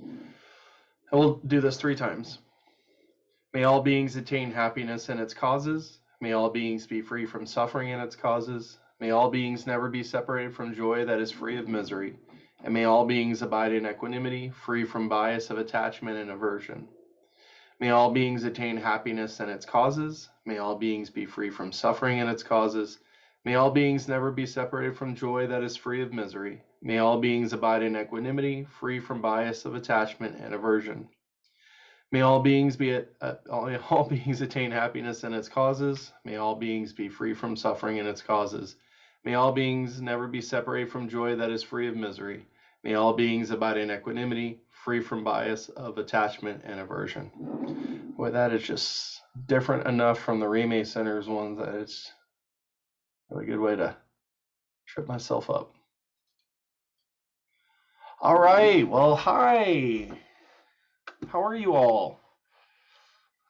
And we'll do this 3 times. May all beings attain happiness and its causes. May all beings be free from suffering and its causes. May all beings never be separated from joy that is free of misery. And may all beings abide in equanimity, free from bias of attachment and aversion. May all beings attain happiness and its causes. May all beings be free from suffering and its causes. May all beings never be separated from joy that is free of misery. May all beings abide in equanimity, free from bias of attachment and aversion. May all beings all beings attain happiness and its causes. May all beings be free from suffering and its causes. May all beings never be separated from joy that is free of misery. May all beings abide in equanimity, free from bias of attachment and aversion. Boy, that is just different enough from the Rime Center's ones that it's a really good way to trip myself up. All right, well, hi. How are you all?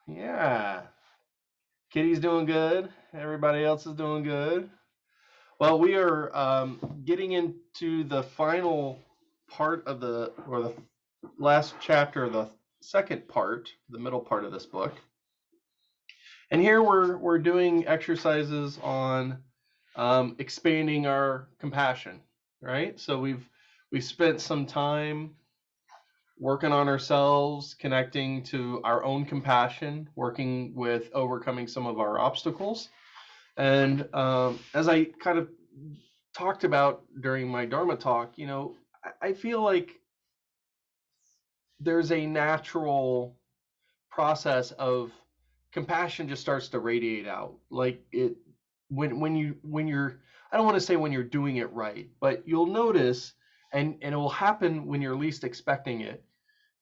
Yeah. Kitty's doing good. Everybody else is doing good. Well, we are getting into the final part of the last chapter, the second part, the middle part of this book. And here we're doing exercises on expanding our compassion, right? So we've spent some time working on ourselves, connecting to our own compassion, working with overcoming some of our obstacles. And as I kind of talked about during my Dharma talk, I feel like there's a natural process of compassion just starts to radiate out. Like it when you're, I don't want to say when you're doing it right, but you'll notice, and it will happen when you're least expecting it.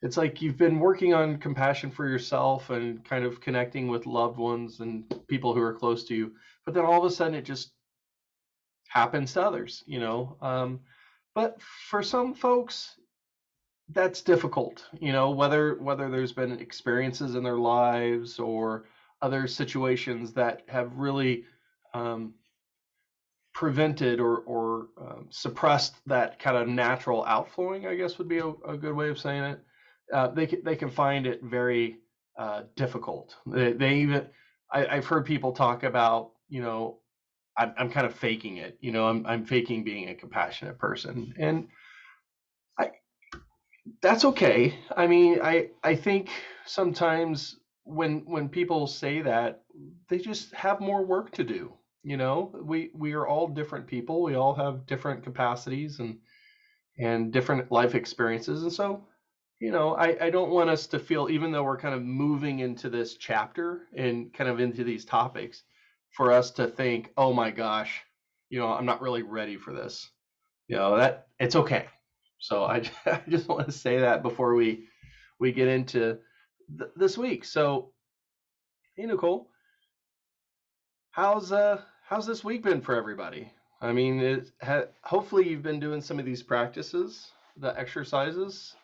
It's like you've been working on compassion for yourself and kind of connecting with loved ones and people who are close to you, but then all of a sudden it just happens to others, but for some folks that's difficult, whether there's been experiences in their lives or other situations that have really prevented or suppressed that kind of natural outflowing, I guess would be a good way of saying it. They can find it very difficult. They even I've heard people talk about, I'm kind of faking it. I'm faking being a compassionate person, and that's okay. I mean, I think sometimes when people say that, they just have more work to do. We are all different people. We all have different capacities and different life experiences, and so I don't want us to feel, even though we're kind of moving into this chapter and kind of into these topics, for us to think, oh my gosh, I'm not really ready for this. That it's okay. So I just want to say that before we get into this week. So, hey Nicole, how's this week been for everybody? I mean, hopefully you've been doing some of these practices, the exercises.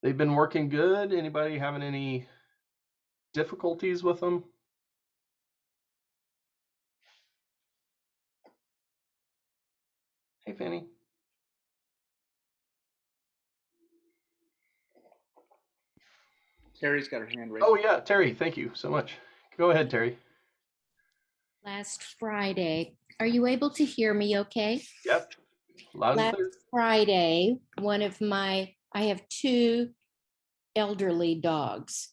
They've been working good. Anybody having any difficulties with them? Hey, Fanny. Terry's got her hand raised. Oh, yeah, Terry, thank you so much. Go ahead, Terry. Last Friday, are you able to hear me okay? Yep, loud and clear. Last Friday, I have 2 elderly dogs,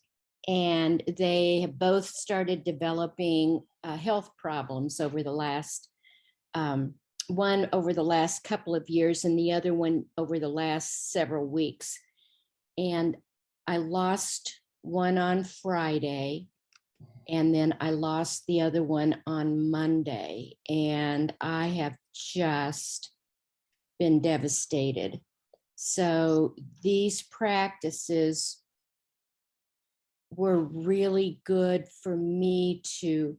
and they have both started developing health problems over the last, one over the last couple of years and the other one over the last several weeks. And I lost one on Friday, and then I lost the other one on Monday, and I have just been devastated. So these practices were really good for me to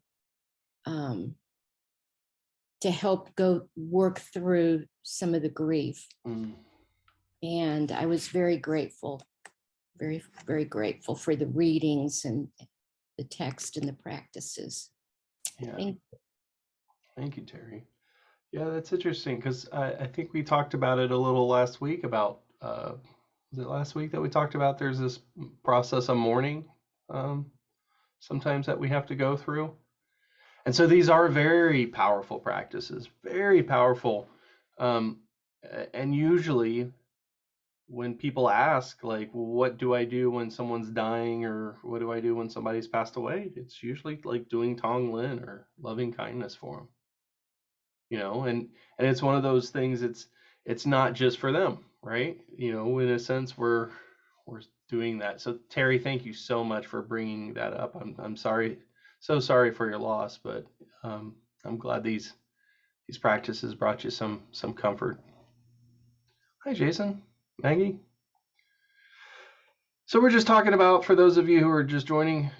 help go work through some of the grief. And I was very grateful, very, very grateful for the readings and the text and the practices. Yeah. Thank you, Terry. Yeah, that's interesting because I think we talked about it a little last week about was it last week that we talked about there's this process of mourning sometimes that we have to go through. And so these are very powerful practices, very powerful. And usually when people ask, like, well, what do I do when someone's dying, or what do I do when somebody's passed away? It's usually like doing Tonglen or loving kindness for them, and it's one of those things. It's not just for them, right? In a sense, we're doing that. So Terry, thank you so much for bringing that up. I'm sorry, so sorry for your loss, but I'm glad these practices brought you some comfort. Hi, Jason, Maggie. So we're just talking about, for those of you who are just joining,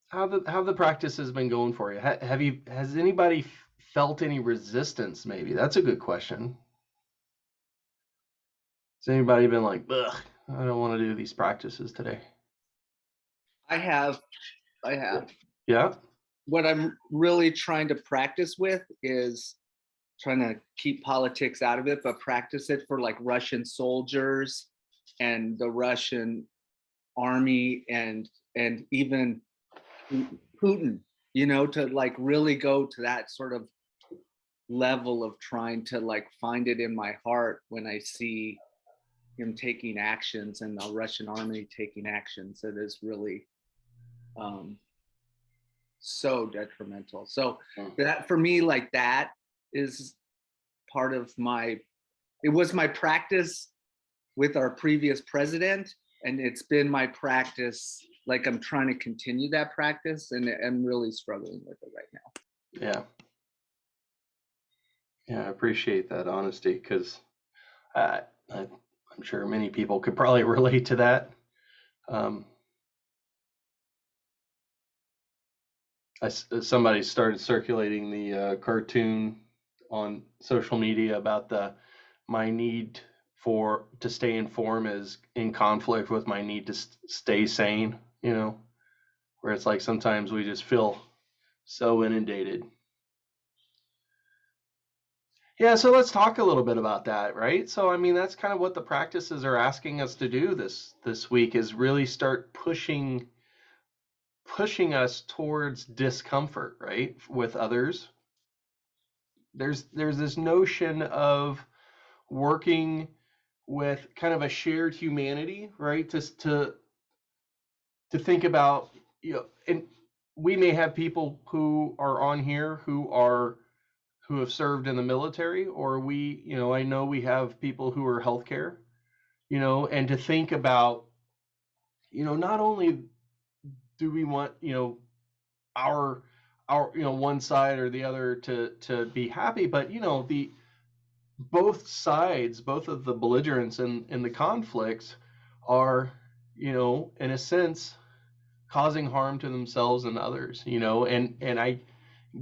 how the practice has been going for you. Has anybody felt any resistance? Maybe that's a good question. Has anybody been like, ugh, I don't want to do these practices today? I have. Yeah. What I'm really trying to practice with is trying to keep politics out of it, but practice it for like Russian soldiers and the Russian army and even Putin, to like really go to that sort of level of trying to like find it in my heart when I see him taking actions and the Russian army taking actions. It is really so detrimental. So that for me, like, that is part of it was my practice with our previous president, and it's been my practice. Like, I'm trying to continue that practice, and I'm really struggling with it right now. Yeah, I appreciate that honesty, because I'm sure many people could probably relate to that. Somebody started circulating the cartoon on social media about my need to stay informed is in conflict with my need to stay sane, where it's like sometimes we just feel so inundated. Yeah, so let's talk a little bit about that, right? So, I mean, that's kind of what the practices are asking us to do this week, is really start pushing us towards discomfort, right, with others. There's this notion of working with kind of a shared humanity, right? To think about, and we may have people who are on here who have served in the military, or I know we have people who are healthcare, and to think about, not only do we want, our one side or the other to be happy, but both sides, both of the belligerents in the conflicts are, in a sense, causing harm to themselves and others, and I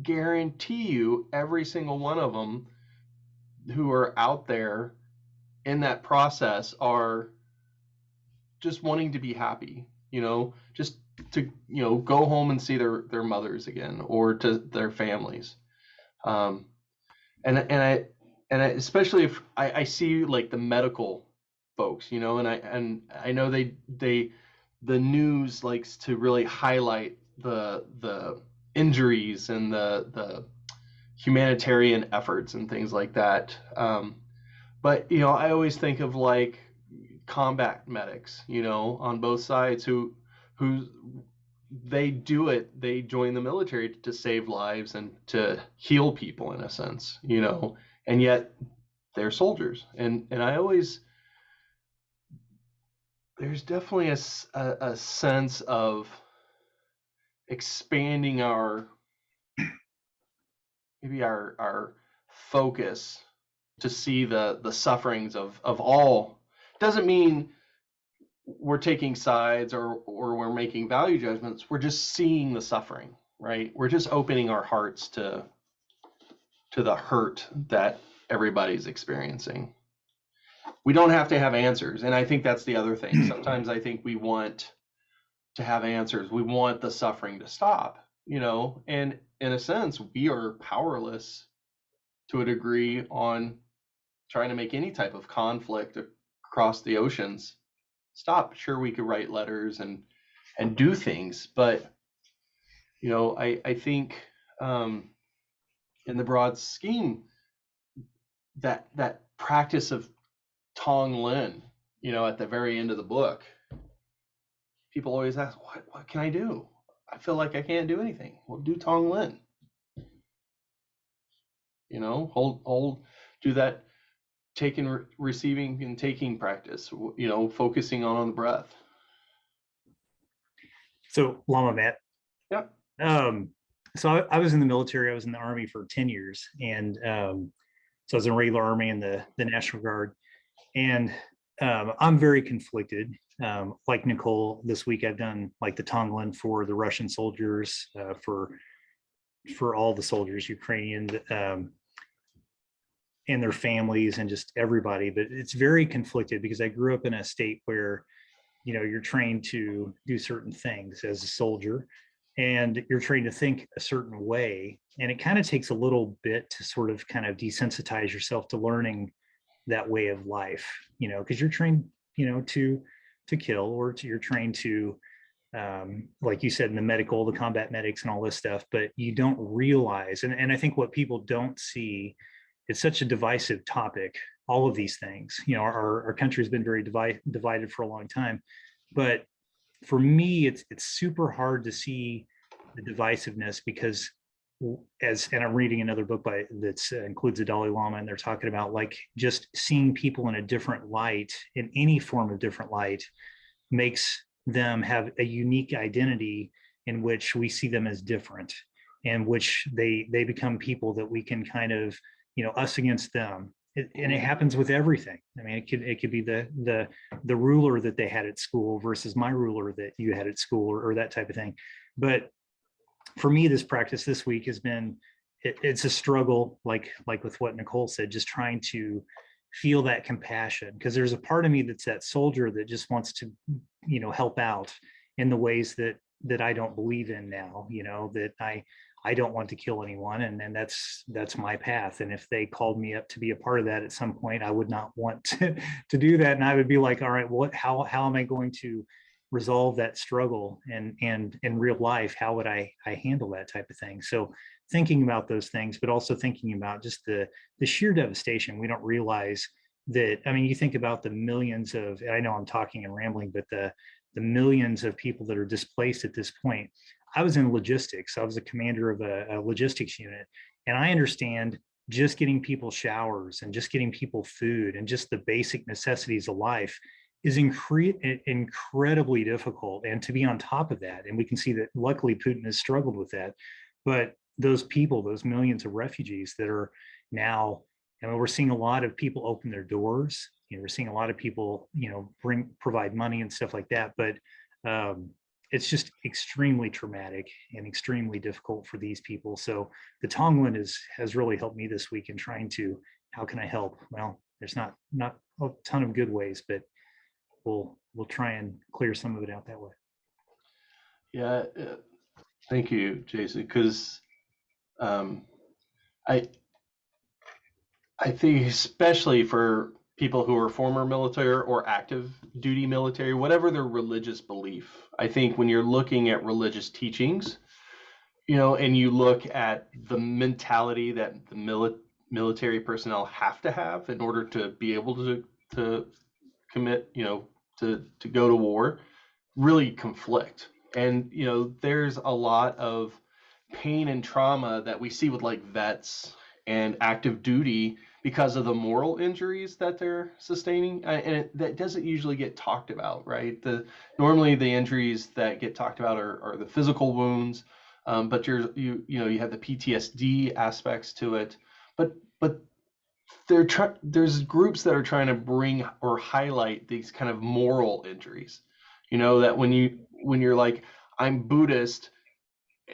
guarantee you every single one of them who are out there in that process are just wanting to be happy, just to, go home and see their mothers again, or to their families. And I especially if I see like the medical folks, and I know the news likes to really highlight the injuries and the humanitarian efforts and things like that. But I always think of like combat medics, on both sides who they join the military to save lives and to heal people, in a sense, and yet they're soldiers. And I always, there's definitely a sense of expanding our focus to see the sufferings of all. Doesn't mean we're taking sides or we're making value judgments. We're just seeing the suffering, right? We're just opening our hearts to the hurt that everybody's experiencing. We don't have to have answers, and I think that's the other thing. Sometimes I think we want to have answers. We want the suffering to stop, and in a sense, we are powerless to a degree on trying to make any type of conflict across the oceans. Stop. Sure, we could write letters and do things, but I think in the broad scheme, that practice of Tong Lin, at the very end of the book, people always ask, what can I do? I feel like I can't do anything. Well, do Tong Lin. Hold, do that taking, receiving, and taking practice. Focusing on the breath. So Lama Matt. Yeah. So I was in the military. I was in the Army for 10 years, and so I was in regular Army and the National Guard, and I'm very conflicted. Like Nicole, this week I've done like the Tonglen for the Russian soldiers, for all the soldiers, Ukrainian, and their families, and just everybody. But it's very conflicted because I grew up in a state where, you're trained to do certain things as a soldier, and you're trained to think a certain way. And it kind of takes a little bit to sort of kind of desensitize yourself to learning that way of life, because you're trained, to kill, or you're trained to, like you said, in the combat medics and all this stuff, but you don't realize, and I think what people don't see, it's such a divisive topic, all of these things. Our country's been very divided for a long time, but for me, it's super hard to see the divisiveness, because and I'm reading another book that includes the Dalai Lama, and they're talking about like just seeing people in a different light, in any form of different light, makes them have a unique identity in which we see them as different, and which they become people that we can kind of, us against them. And it happens with everything. I mean, it could be the ruler that they had at school versus my ruler that you had at school, or that type of thing. But for me, this practice this week has been, it's a struggle, like with what Nicole said, just trying to feel that compassion, because there's a part of me that's that soldier that just wants to, help out in the ways that I don't believe in now, that I don't want to kill anyone, and that's my path. And if they called me up to be a part of that at some point, I would not want to do that. And I would be like, all right, how am I going to resolve that struggle? And in real life, how would I handle that type of thing? So thinking about those things, but also thinking about just the sheer devastation. We don't realize that. I mean, you think about the millions of, and I know I'm talking and rambling, but the millions of people that are displaced at this point. I was in logistics. I was a commander of a logistics unit, and I understand just getting people showers and just getting people food and just the basic necessities of life is incredibly difficult. And to be on top of that, and we can see that luckily Putin has struggled with that, but those people, those millions of refugees that are now, we're seeing a lot of people open their doors. We're seeing a lot of people, provide money and stuff like that. But it's just extremely traumatic and extremely difficult for these people. So the Tonglen has really helped me this week in trying to, how can I help? Well, there's not a ton of good ways, but we'll try and clear some of it out that way. Yeah, thank you, Jason. Because I think especially for people who are former military or active duty military, whatever their religious belief, I think when you're looking at religious teachings, and you look at the mentality that the military personnel have to have in order to be able to commit, to go to war, really conflict. And, there's a lot of pain and trauma that we see with like vets and active duty because of the moral injuries that they're sustaining, and that doesn't usually get talked about, right? Normally the injuries that get talked about are the physical wounds, but you have the PTSD aspects to it, but there's groups that are trying to bring or highlight these kind of moral injuries, that when you're like, I'm Buddhist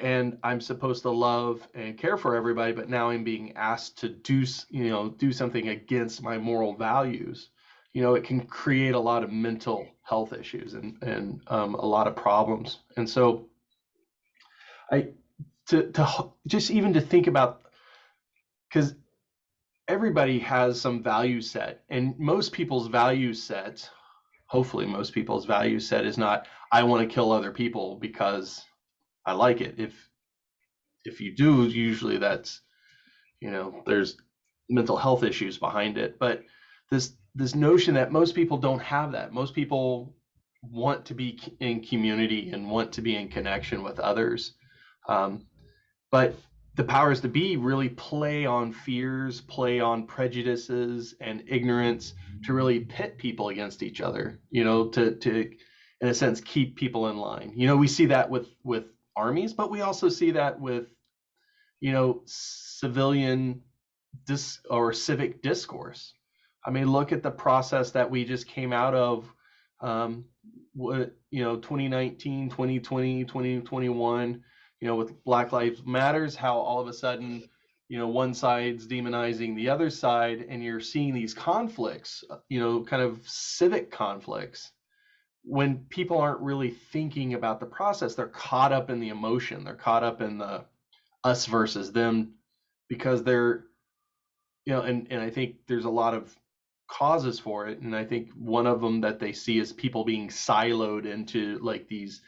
and I'm supposed to love and care for everybody, but now I'm being asked to do something against my moral values. It can create a lot of mental health issues and a lot of problems. And so to just even to think about, because everybody has some value set, and most people's value set, hopefully most people's value set, is not I want to kill other people because I like it. If you do, usually that's, there's mental health issues behind it. But this notion that most people don't have that. Most people want to be in community and want to be in connection with others. But the powers to be really play on fears, play on prejudices and ignorance to really pit people against each other, to in a sense keep people in line. We see that with armies, but we also see that with, civilian or civic discourse. I mean, look at the process that we just came out of, 2019, 2020, 2021, with Black Lives Matters, how all of a sudden, one side's demonizing the other side, and you're seeing these conflicts, kind of civic conflicts. When people aren't really thinking about the process, they're caught up in the emotion. They're caught up in the us versus them, because they're, and I think there's a lot of causes for it. And I think one of them that they see is people being siloed into like these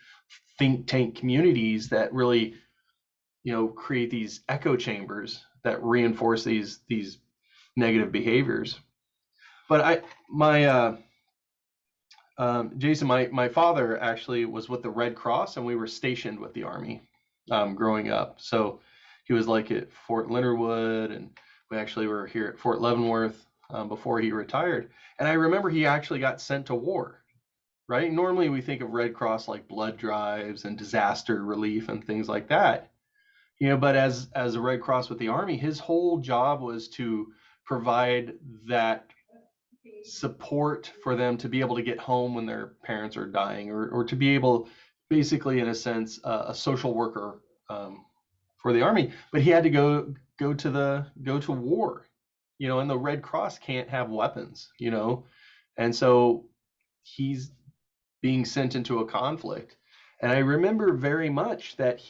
think tank communities that really, create these echo chambers that reinforce these negative behaviors. But Jason, my father actually was with the Red Cross, and we were stationed with the Army growing up. So he was like at Fort Leonard Wood, and we actually were here at Fort Leavenworth before he retired. And I remember he actually got sent to war, right? Normally we think of Red Cross like blood drives and disaster relief and things like that. But as a Red Cross with the Army, his whole job was to provide that support for them to be able to get home when their parents are dying, or to be able, basically in a sense, a social worker for the Army. But he had to go to war, and the Red Cross can't have weapons, and so he's being sent into a conflict. And I remember very much that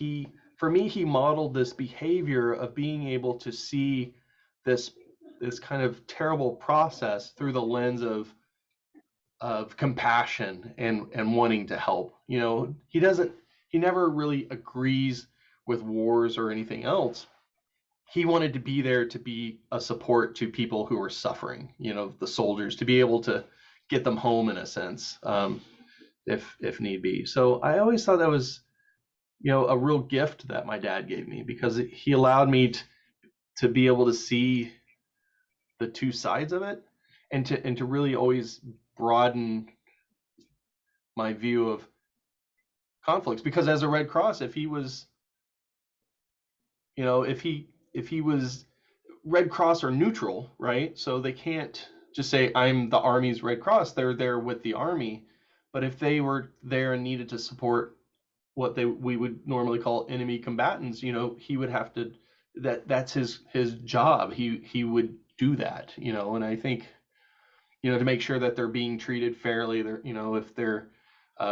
for me, he modeled this behavior of being able to see this kind of terrible process through the lens of compassion and wanting to help. He never really agrees with wars or anything else. He wanted to be there to be a support to people who were suffering, the soldiers, to be able to get them home in a sense, if need be. So I always thought that was, a real gift that my dad gave me, because he allowed me to be able to see the two sides of it, and to really always broaden my view of conflicts. Because as a Red Cross, if he was, if he was Red Cross or neutral, right? So they can't just say I'm the Army's Red Cross. They're there with the Army. But if they were there and needed to support what we would normally call enemy combatants, he would have to, that's his job. He would do that, and I think, to make sure that they're being treated fairly, they're, if they're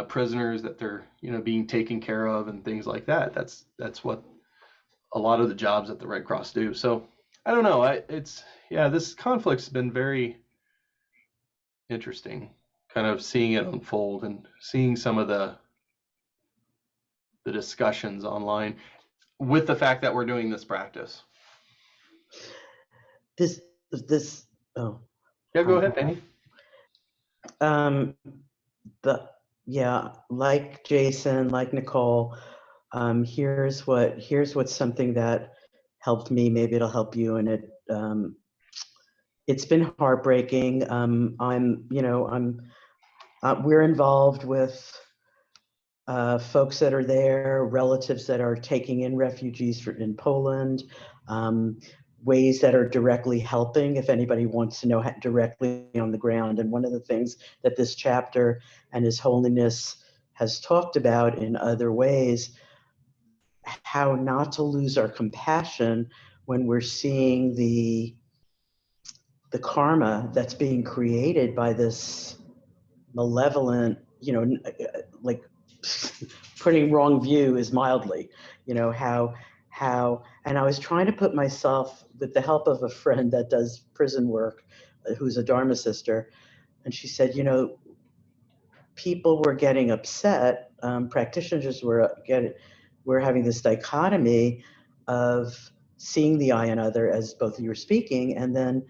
prisoners, that they're, being taken care of and things like that. That's what a lot of the jobs at the Red Cross do. So I don't know. This conflict's been very interesting, kind of seeing it unfold and seeing some of the discussions online, with the fact that we're doing this practice. This oh Yeah, go ahead, Penny. Like Jason, like Nicole, here's what's something that helped me. Maybe it'll help you. And it's been heartbreaking. We're involved with folks that are there, relatives that are taking in refugees in Poland, ways that are directly helping, if anybody wants to know, directly on the ground. And one of the things that this chapter and His Holiness has talked about in other ways, how not to lose our compassion when we're seeing the karma that's being created by this malevolent, like putting wrong view is mildly, how, and I was trying to put myself, with the help of a friend that does prison work, who's a Dharma sister, and she said, you know, people were getting upset, practitioners were having this dichotomy of seeing the I and other, as both of you were speaking, and then,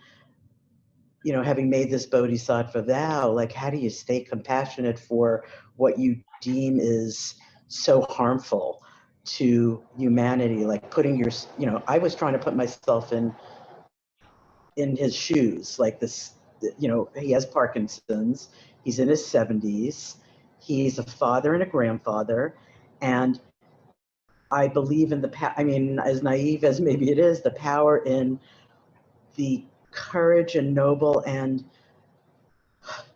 you know, having made this Bodhisattva vow, like, how do you stay compassionate for what you deem is so harmful to humanity? Like putting your, you know, I was trying to put myself in his shoes, like this, you know, he has Parkinson's, he's in his 70s, he's a father and a grandfather, and I believe in I mean, as naive as maybe it is, the power in the courage and noble and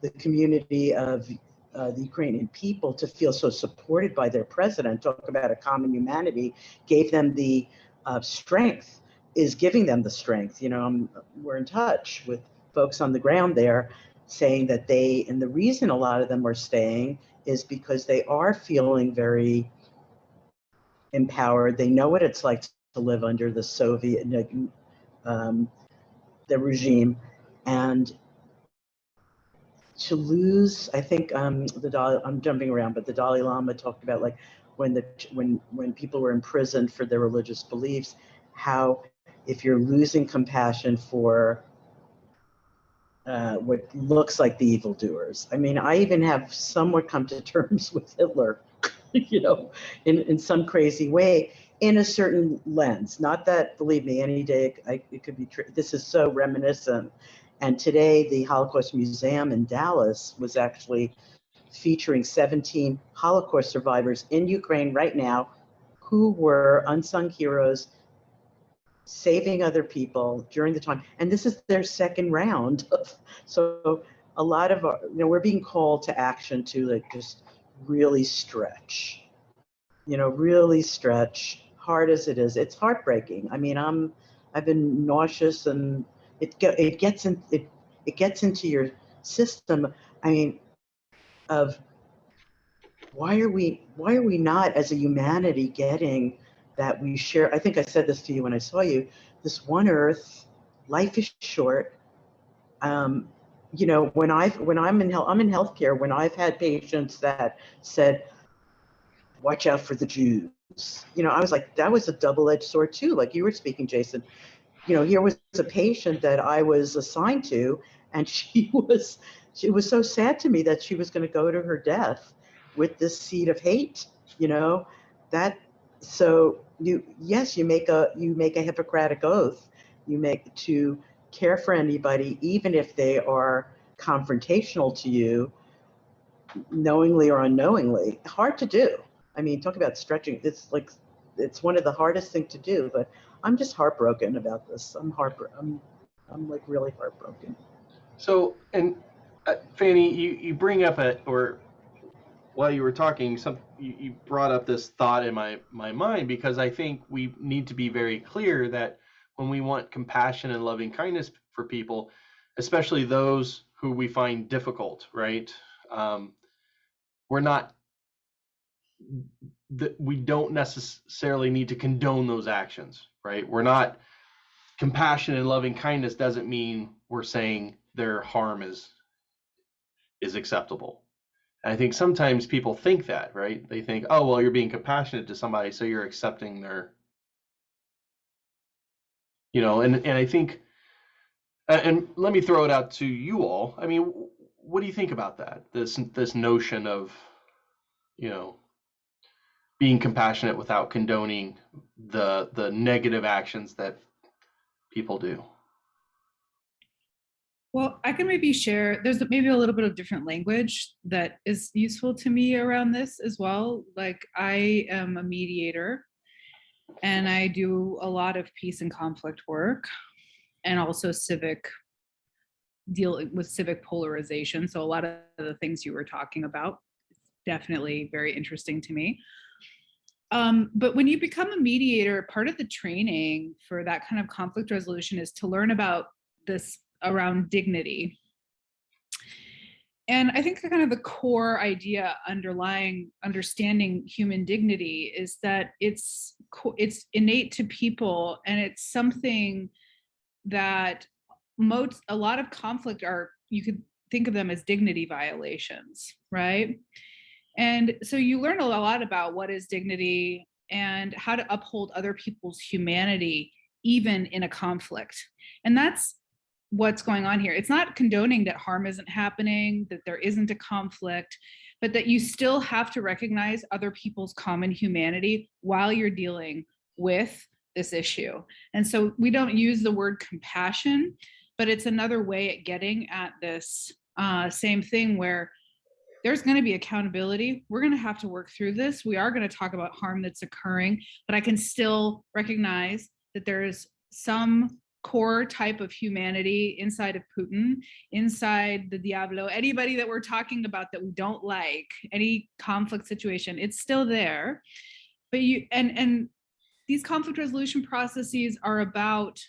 the community of the Ukrainian people to feel so supported by their president. Talk about a common humanity, gave them the strength, is giving them the strength. You know, we're in touch with folks on the ground there saying that they, and the reason a lot of them are staying is because they are feeling very empowered. They know what it's like to live under the Soviet, the regime, and to lose, I think I'm jumping around, but the Dalai Lama talked about, like, when people were imprisoned for their religious beliefs, how if you're losing compassion for what looks like the evildoers. I mean, I even have somewhat come to terms with Hitler, you know, in some crazy way, in a certain lens. Not that, believe me, any day it could be true. This is so reminiscent. And today, the Holocaust Museum in Dallas was actually featuring 17 Holocaust survivors in Ukraine right now who were unsung heroes, saving other people during the time. And this is their second round. So a lot of, you know, we're being called to action to, like, just really stretch, you know, really stretch, hard as it is. It's heartbreaking. I mean, I've been nauseous, and it gets into your system. I mean, of why are we not, as a humanity, getting that we share? I think I said this to you when I saw you. This one Earth, life is short. You know, when I'm in healthcare. When I've had patients that said, "Watch out for the Jews," you know, I was like, that was a double-edged sword too. Like you were speaking, Jason. You know, here was a patient that I was assigned to, and she was so sad to me that she was going to go to her death with this seed of hate. You know, that, so you make a Hippocratic oath. You make to care for anybody, even if they are confrontational to you, knowingly or unknowingly. Hard to do. I mean, talk about stretching. It's one of the hardest things to do, but I'm just heartbroken about this. I'm like really heartbroken. So, and Fanny, you bring up or while you were talking, you brought up this thought in my mind, because I think we need to be very clear that when we want compassion and loving kindness for people, especially those who we find difficult, right? We don't necessarily need to condone those actions, right? We're not, compassion and loving kindness doesn't mean we're saying their harm is acceptable. And I think sometimes people think that, right? They think, oh, well, you're being compassionate to somebody, so you're accepting their, you know, and I think, and let me throw it out to you all. I mean, what do you think about that? This notion of, you know, being compassionate without condoning the negative actions that people do. Well, I can maybe share, there's maybe a little bit of different language that is useful to me around this as well. Like, I am a mediator and I do a lot of peace and conflict work, and also dealing with civic polarization. So a lot of the things you were talking about, definitely very interesting to me. But when you become a mediator, part of the training for that kind of conflict resolution is to learn about this around dignity. And I think kind of the core idea underlying understanding human dignity is that it's innate to people, and it's something that a lot of conflict are, you could think of them as dignity violations, right? And so you learn a lot about what is dignity and how to uphold other people's humanity, even in a conflict. And that's what's going on here. It's not condoning that harm isn't happening, that there isn't a conflict, but that you still have to recognize other people's common humanity while you're dealing with this issue. And so we don't use the word compassion, but it's another way at getting at this same thing, where there's going to be accountability. We're going to have to work through this. We are going to talk about harm that's occurring, but I can still recognize that there is some core type of humanity inside of Putin, inside the Diablo, anybody that we're talking about that we don't like, any conflict situation, it's still there. But and these conflict resolution processes are about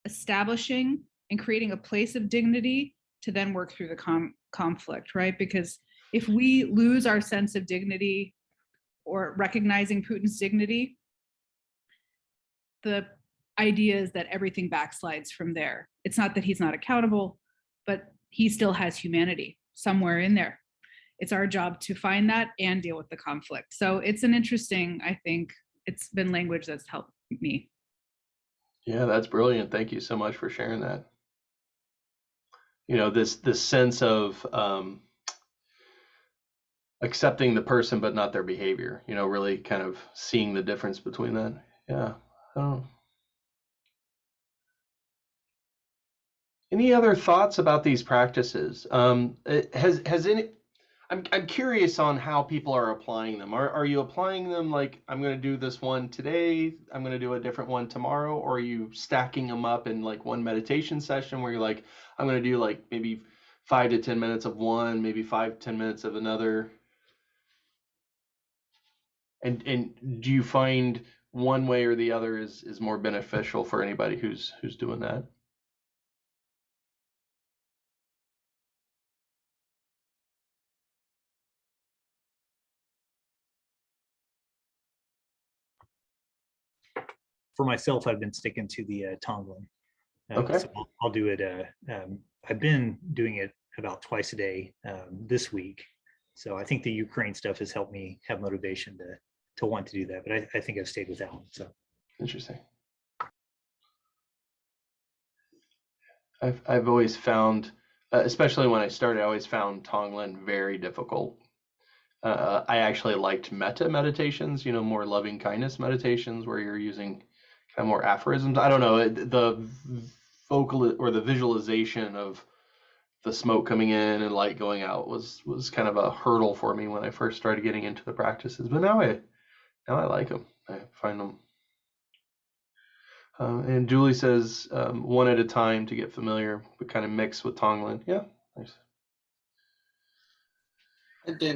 establishing and creating a place of dignity to then work through the conflict, right? Because if we lose our sense of dignity or recognizing Putin's dignity, the idea is that everything backslides from there. It's not that he's not accountable, but he still has humanity somewhere in there. It's our job to find that and deal with the conflict. So it's an interesting, I think it's been language that's helped me. Yeah, that's brilliant. Thank you so much for sharing that. You know, this sense of accepting the person but not their behavior, you know, really kind of seeing the difference between that. Yeah. Oh. Any other thoughts about these practices? Has any? I'm curious on how people are applying them. Are you applying them like, I'm going to do this one today, I'm going to do a different one tomorrow, or are you stacking them up in like one meditation session where you're like, I'm going to do like maybe 5 to 10 minutes of one, maybe 5 to 10 minutes of another? And do you find one way or the other is more beneficial for anybody who's doing that? For myself, I've been sticking to the Tonglen. Okay. So I'll do it. I've been doing it about twice a day this week. So I think the Ukraine stuff has helped me have motivation to want to do that. But I think I've stayed with that one. So Interesting. I've always found, especially when I started, I always found Tonglen very difficult. I actually liked metta meditations, you know, more loving kindness meditations where you're using kind of more aphorisms. I don't know, the vocal or the visualization of the smoke coming in and light going out was kind of a hurdle for me when I first started getting into the practices. But now I like them. I find them. And Julie says one at a time to get familiar, but kind of mix with Tonglen. Yeah, nice. I've been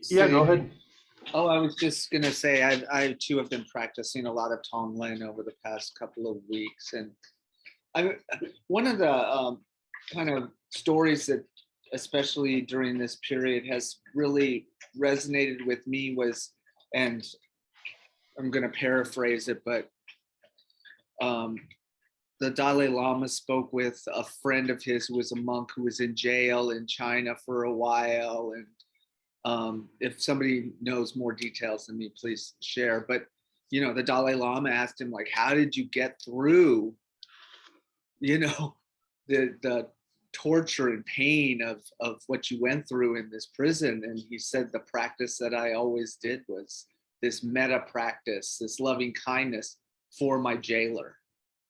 Yeah, go ahead. Oh, I was just gonna say I too have been practicing a lot of Tonglen over the past couple of weeks, and one of the kind of stories that, especially during this period, has really resonated with me was, and I'm gonna paraphrase it, but the Dalai Lama spoke with a friend of his who was a monk who was in jail in China for a while, and if somebody knows more details than me, please share. But, you know, the Dalai Lama asked him, like, how did you get through, you know, the torture and pain of what you went through in this prison? And he said, the practice that I always did was this metta practice, this loving kindness for my jailer.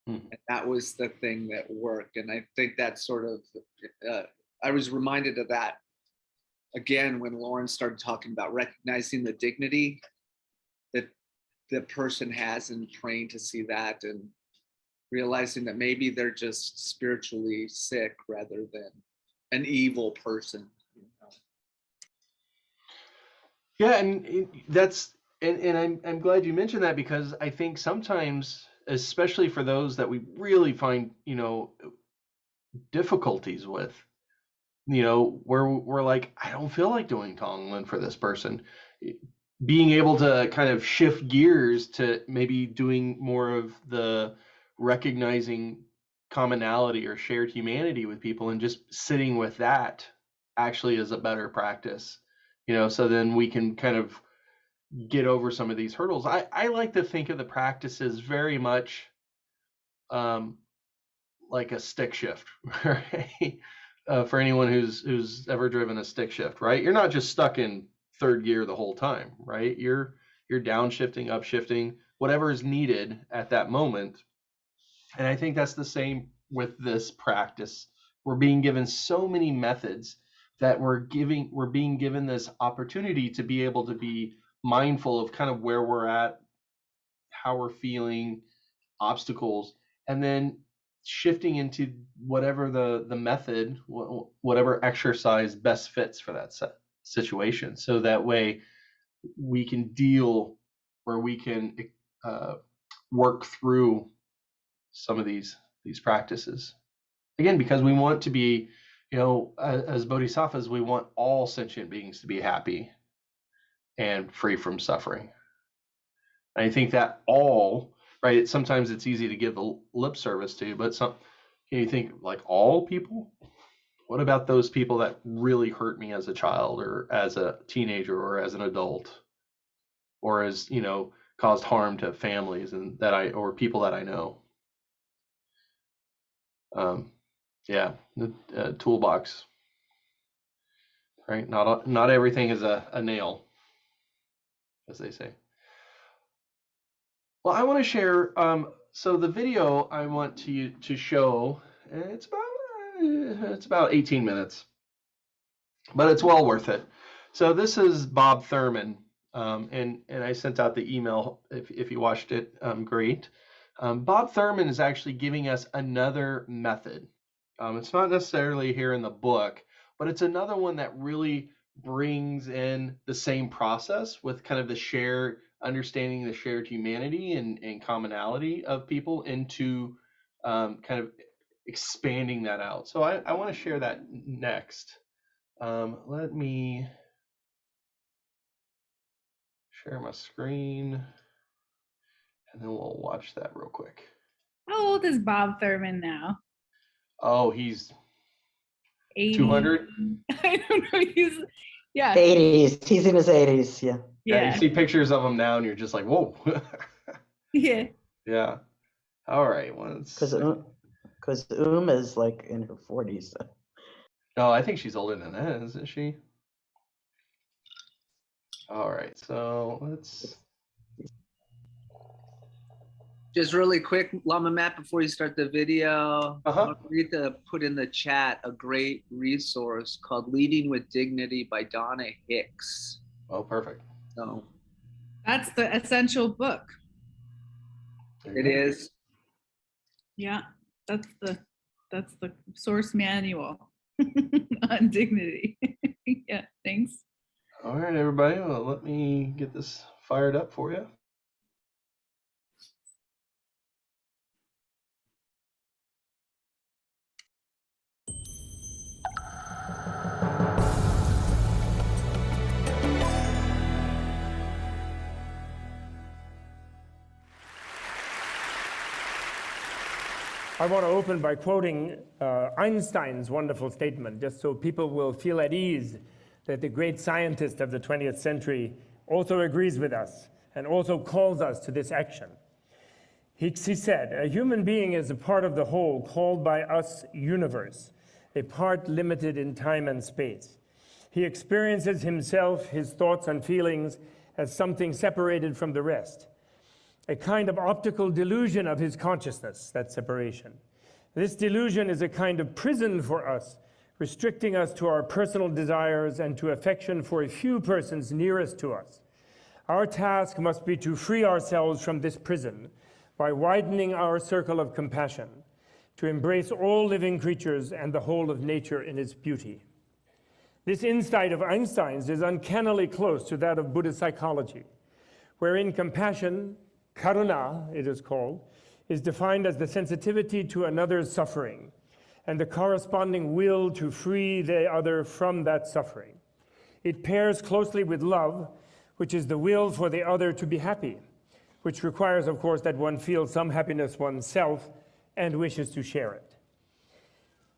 And that was the thing that worked. And I think that sort of, I was reminded of that again when Lauren started talking about recognizing the dignity that the person has and praying to see that, and realizing that maybe they're just spiritually sick rather than an evil person. You know? Yeah, and that's and I'm glad you mentioned that, because I think sometimes, especially for those that we really find, you know, difficulties with, you know, where we're like, I don't feel like doing Tonglen for this person. Being able to kind of shift gears to maybe doing more of the recognizing commonality or shared humanity with people and just sitting with that actually is a better practice, you know, so then we can kind of get over some of these hurdles. I like to think of the practices very much like a stick shift, right? For anyone who's ever driven a stick shift, right? You're not just stuck in third gear the whole time, right? You're downshifting, upshifting, whatever is needed at that moment. And I think that's the same with this practice. We're being given so many methods that we're being given this opportunity to be able to be mindful of kind of where we're at, how we're feeling, obstacles, and then shifting into whatever the method, whatever exercise best fits for that situation. So that way we can deal, where we can work through some of these practices. Again, because we want to be, you know, as bodhisattvas, we want all sentient beings to be happy and free from suffering. And I think that all, right, sometimes it's easy to give a lip service to, but you think like all people? What about those people that really hurt me as a child or as a teenager or as an adult, or as, you know, caused harm to families and or people that I know? Yeah, the toolbox, right? Not everything is a nail, as they say. Well, I want to share. So the video I want to show, it's about 18 minutes, but it's well worth it. So this is Bob Thurman, and I sent out the email. If you watched it, great. Bob Thurman is actually giving us another method. It's not necessarily here in the book, but it's another one that really brings in the same process with kind of the shared understanding, the shared humanity and commonality of people into kind of expanding that out. So I want to share that next. Let me share my screen and then we'll watch that real quick. How old is Bob Thurman now? Oh, he's 80. 200. I don't know. He's 80s. He's in his 80s. Yeah. Yeah, you see pictures of him now and you're just like, whoa. Yeah. Yeah. All right. Because is like in her 40s. So. No, I think she's older than that, isn't she? All right. So let's. Just really quick, Lama Matt, before you start the video, Margarita put in the chat a great resource called Leading with Dignity by Donna Hicks. Oh, perfect. So that's the essential book. It is. Yeah, that's the source manual on dignity. Yeah, thanks. All right, everybody. Well, let me get this fired up for you. I want to open by quoting Einstein's wonderful statement, just so people will feel at ease that the great scientist of the 20th century also agrees with us and also calls us to this action. He said, a human being is a part of the whole called by us universe, a part limited in time and space. He experiences himself, his thoughts and feelings as something separated from the rest. A kind of optical delusion of his consciousness, that separation. This delusion is a kind of prison for us, restricting us to our personal desires and to affection for a few persons nearest to us. Our task must be to free ourselves from this prison by widening our circle of compassion, to embrace all living creatures and the whole of nature in its beauty. This insight of Einstein's is uncannily close to that of Buddhist psychology, wherein compassion, karuna, it is called, is defined as the sensitivity to another's suffering, and the corresponding will to free the other from that suffering. It pairs closely with love, which is the will for the other to be happy, which requires, of course, that one feels some happiness oneself and wishes to share it.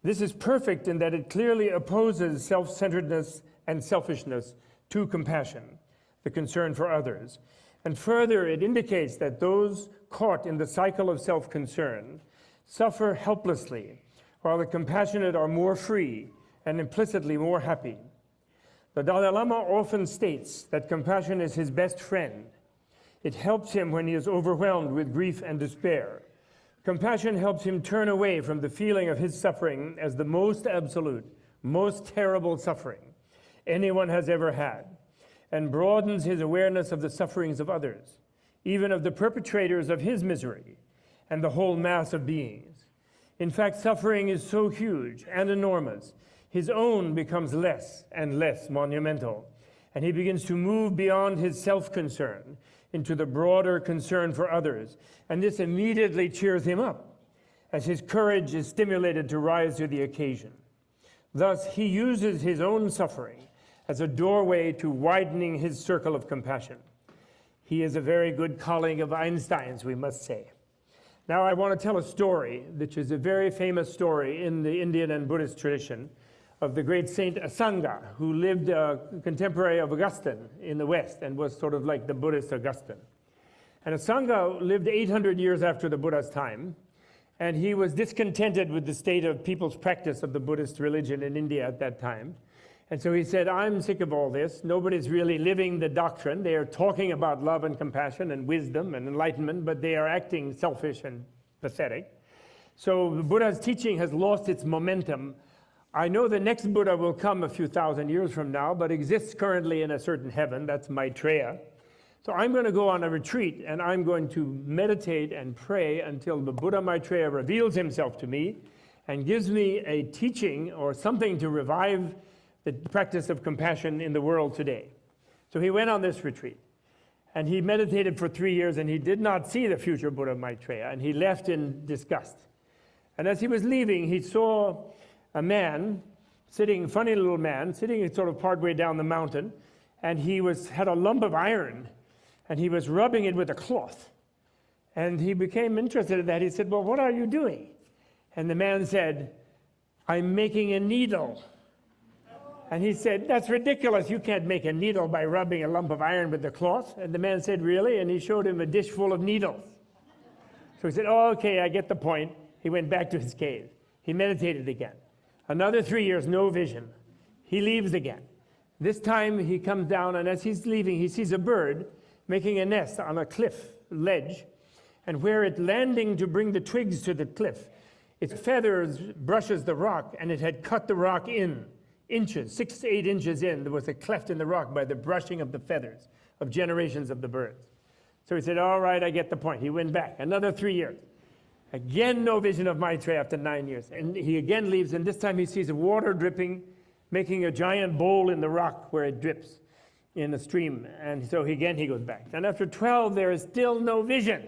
This is perfect in that it clearly opposes self-centeredness and selfishness to compassion, the concern for others. And further, it indicates that those caught in the cycle of self-concern suffer helplessly, while the compassionate are more free and implicitly more happy. The Dalai Lama often states that compassion is his best friend. It helps him when he is overwhelmed with grief and despair. Compassion helps him turn away from the feeling of his suffering as the most absolute, most terrible suffering anyone has ever had, and broadens his awareness of the sufferings of others, even of the perpetrators of his misery, and the whole mass of beings. In fact, suffering is so huge and enormous, his own becomes less and less monumental, and he begins to move beyond his self-concern into the broader concern for others. And this immediately cheers him up, as his courage is stimulated to rise to the occasion. Thus, he uses his own suffering as a doorway to widening his circle of compassion. He is a very good colleague of Einstein's, we must say. Now, I want to tell a story, which is a very famous story in the Indian and Buddhist tradition, of the great Saint Asanga, who lived a contemporary of Augustine in the West and was sort of like the Buddhist Augustine. And Asanga lived 800 years after the Buddha's time, and he was discontented with the state of people's practice of the Buddhist religion in India at that time. And so he said, I'm sick of all this. Nobody's really living the doctrine. They are talking about love and compassion and wisdom and enlightenment, but they are acting selfish and pathetic. So the Buddha's teaching has lost its momentum. I know the next Buddha will come a few thousand years from now, but exists currently in a certain heaven. That's Maitreya. So I'm going to go on a retreat, and I'm going to meditate and pray until the Buddha Maitreya reveals himself to me and gives me a teaching or something to revive the practice of compassion in the world today. So he went on this retreat, and he meditated for 3 years, and he did not see the future Buddha Maitreya, and he left in disgust. And as he was leaving, he saw a man sitting, funny little man, sitting sort of partway down the mountain, and he had a lump of iron, and he was rubbing it with a cloth. And he became interested in that. He said, well, what are you doing? And the man said, I'm making a needle. And he said, that's ridiculous. You can't make a needle by rubbing a lump of iron with the cloth. And the man said, really? And he showed him a dish full of needles. So he said, oh, okay, I get the point. He went back to his cave. He meditated again. Another 3 years, no vision. He leaves again. This time he comes down, and as he's leaving, he sees a bird making a nest on a cliff ledge, and where it landing to bring the twigs to the cliff, its feathers brushes the rock, and it had cut the rock in inches, 6 to 8 inches in. There was a cleft in the rock by the brushing of the feathers of generations of the birds. So he said, all right, I get the point. He went back. Another 3 years. Again, no vision of Maitreya after 9 years. And he again leaves, and this time he sees water dripping, making a giant bowl in the rock where it drips in the stream. And so again he goes back. And after 12, there is still no vision.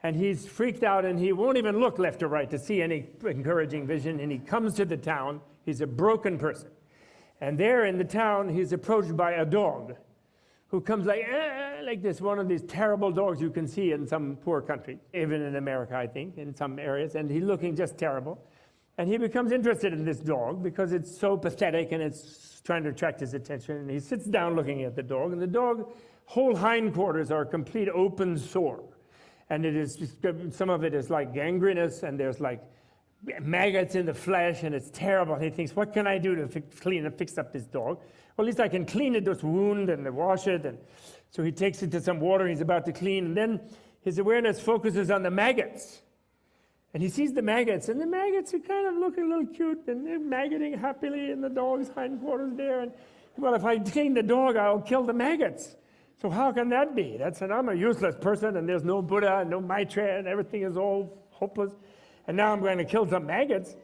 And he's freaked out, and he won't even look left or right to see any encouraging vision. And he comes to the town. He's a broken person. And there in the town, he's approached by a dog who comes like this, one of these terrible dogs you can see in some poor country, even in America, I think, in some areas, and he's looking just terrible. And he becomes interested in this dog because it's so pathetic and it's trying to attract his attention. And he sits down looking at the dog, and the dog whole hindquarters are a complete open sore. And it is just, some of it is like gangrenous, and there's like maggots in the flesh, and it's terrible. And he thinks, what can I do to clean and fix up this dog? Well, at least I can clean this wound and wash it. And so he takes it to some water he's about to clean, and then his awareness focuses on the maggots. And he sees the maggots, and the maggots are kind of looking a little cute, and they're maggoting happily in the dog's hindquarters there. And well, if I clean the dog, I'll kill the maggots. So how can that be? I'm a useless person, and there's no Buddha, and no Maitreya, and everything is all hopeless. And now I'm going to kill some maggots.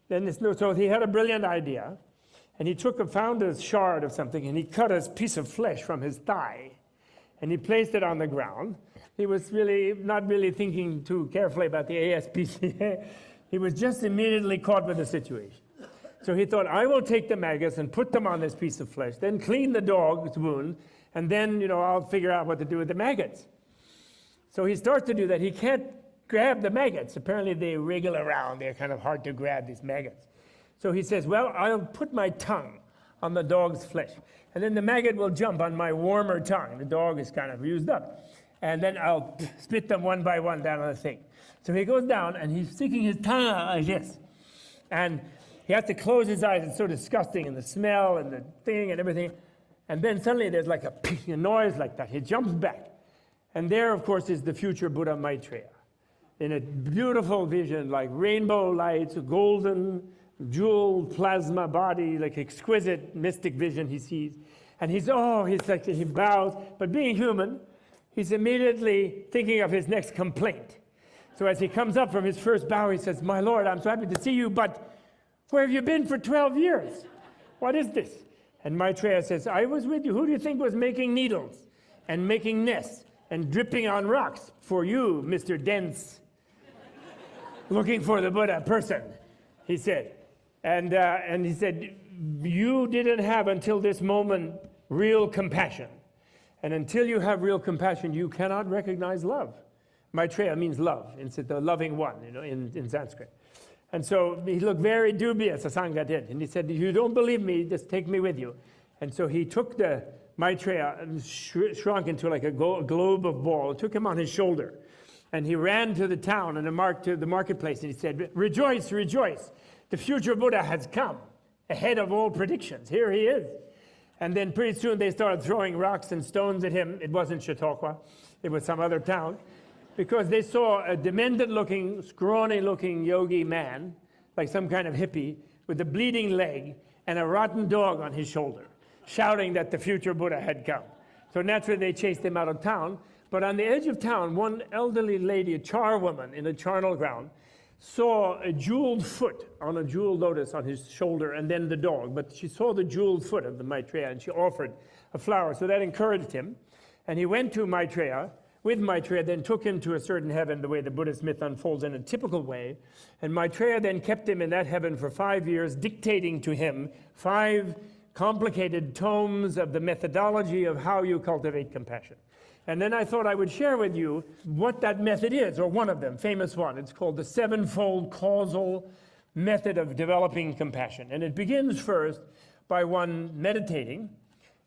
So he had a brilliant idea. And he found a shard of something, and he cut a piece of flesh from his thigh, and he placed it on the ground. He was really not really thinking too carefully about the ASPCA, He was just immediately caught with the situation. So he thought, I will take the maggots and put them on this piece of flesh, then clean the dog's wound, and then, I'll figure out what to do with the maggots. So he starts to do that. He can't grab the maggots. Apparently they wriggle around. They're kind of hard to grab, these maggots. So he says, well, I'll put my tongue on the dog's flesh, and then the maggot will jump on my warmer tongue. The dog is kind of used up. And then I'll spit them one by one down on the thing. So he goes down, and he's sticking his tongue out like this. And he has to close his eyes. It's so disgusting, and the smell and the thing and everything. And then suddenly there's like a noise like that. He jumps back. And there, of course, is the future Buddha Maitreya in a beautiful vision, like rainbow lights, golden, jeweled plasma body, like exquisite mystic vision he sees. And he bows. But being human, he's immediately thinking of his next complaint. So as he comes up from his first bow, he says, my Lord, I'm so happy to see you, but where have you been for 12 years? What is this? And Maitreya says, I was with you. Who do you think was making needles and making nests and dripping on rocks for you, Mr. Dense, looking for the Buddha person, he said. And he said, you didn't have until this moment real compassion. And until you have real compassion, you cannot recognize love. Maitreya means love. It's the loving one, in Sanskrit. And so he looked very dubious, Asanga did. And he said, if you don't believe me, just take me with you. And so he took the Maitreya and shrunk into like a globe of ball, took him on his shoulder. And he ran to the town and to the marketplace, and he said, rejoice, rejoice. The future Buddha has come, ahead of all predictions. Here he is. And then pretty soon they started throwing rocks and stones at him. It wasn't Chautauqua. It was some other town. Because they saw a demented-looking, scrawny-looking yogi man, like some kind of hippie, with a bleeding leg and a rotten dog on his shoulder, shouting that the future Buddha had come. So naturally they chased him out of town. But on the edge of town, one elderly lady, a charwoman in a charnel ground, saw a jeweled foot on a jeweled lotus on his shoulder, and then the dog. But she saw the jeweled foot of the Maitreya, and she offered a flower. So that encouraged him. And he went to Maitreya, with Maitreya, then took him to a certain heaven, the way the Buddhist myth unfolds in a typical way. And Maitreya then kept him in that heaven for 5 years, dictating to him 5 complicated tomes of the methodology of how you cultivate compassion. And then I thought I would share with you what that method is, or one of them, famous one. It's called the 7-fold causal method of developing compassion. And it begins first by one meditating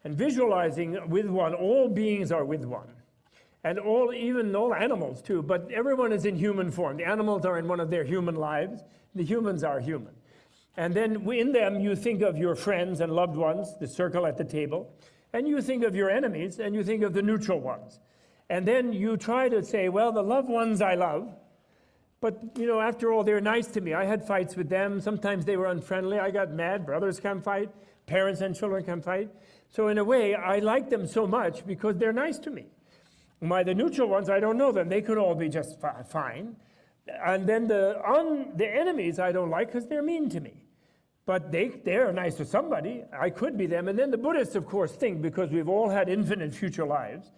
and visualizing with one, all beings are with one. And even all animals too, but everyone is in human form. The animals are in one of their human lives. The humans are human. And then in them, you think of your friends and loved ones, the circle at the table. And you think of your enemies, and you think of the neutral ones. And then you try to say, well, the loved ones I love, but, after all, they're nice to me. I had fights with them. Sometimes they were unfriendly. I got mad. Brothers can fight. Parents and children can fight. So in a way, I like them so much because they're nice to me. The neutral ones, I don't know them. They could all be just fine. And then the enemies I don't like because they're mean to me. But they're nice to somebody. I could be them. And then the Buddhists, of course, think, because we've all had infinite future lives,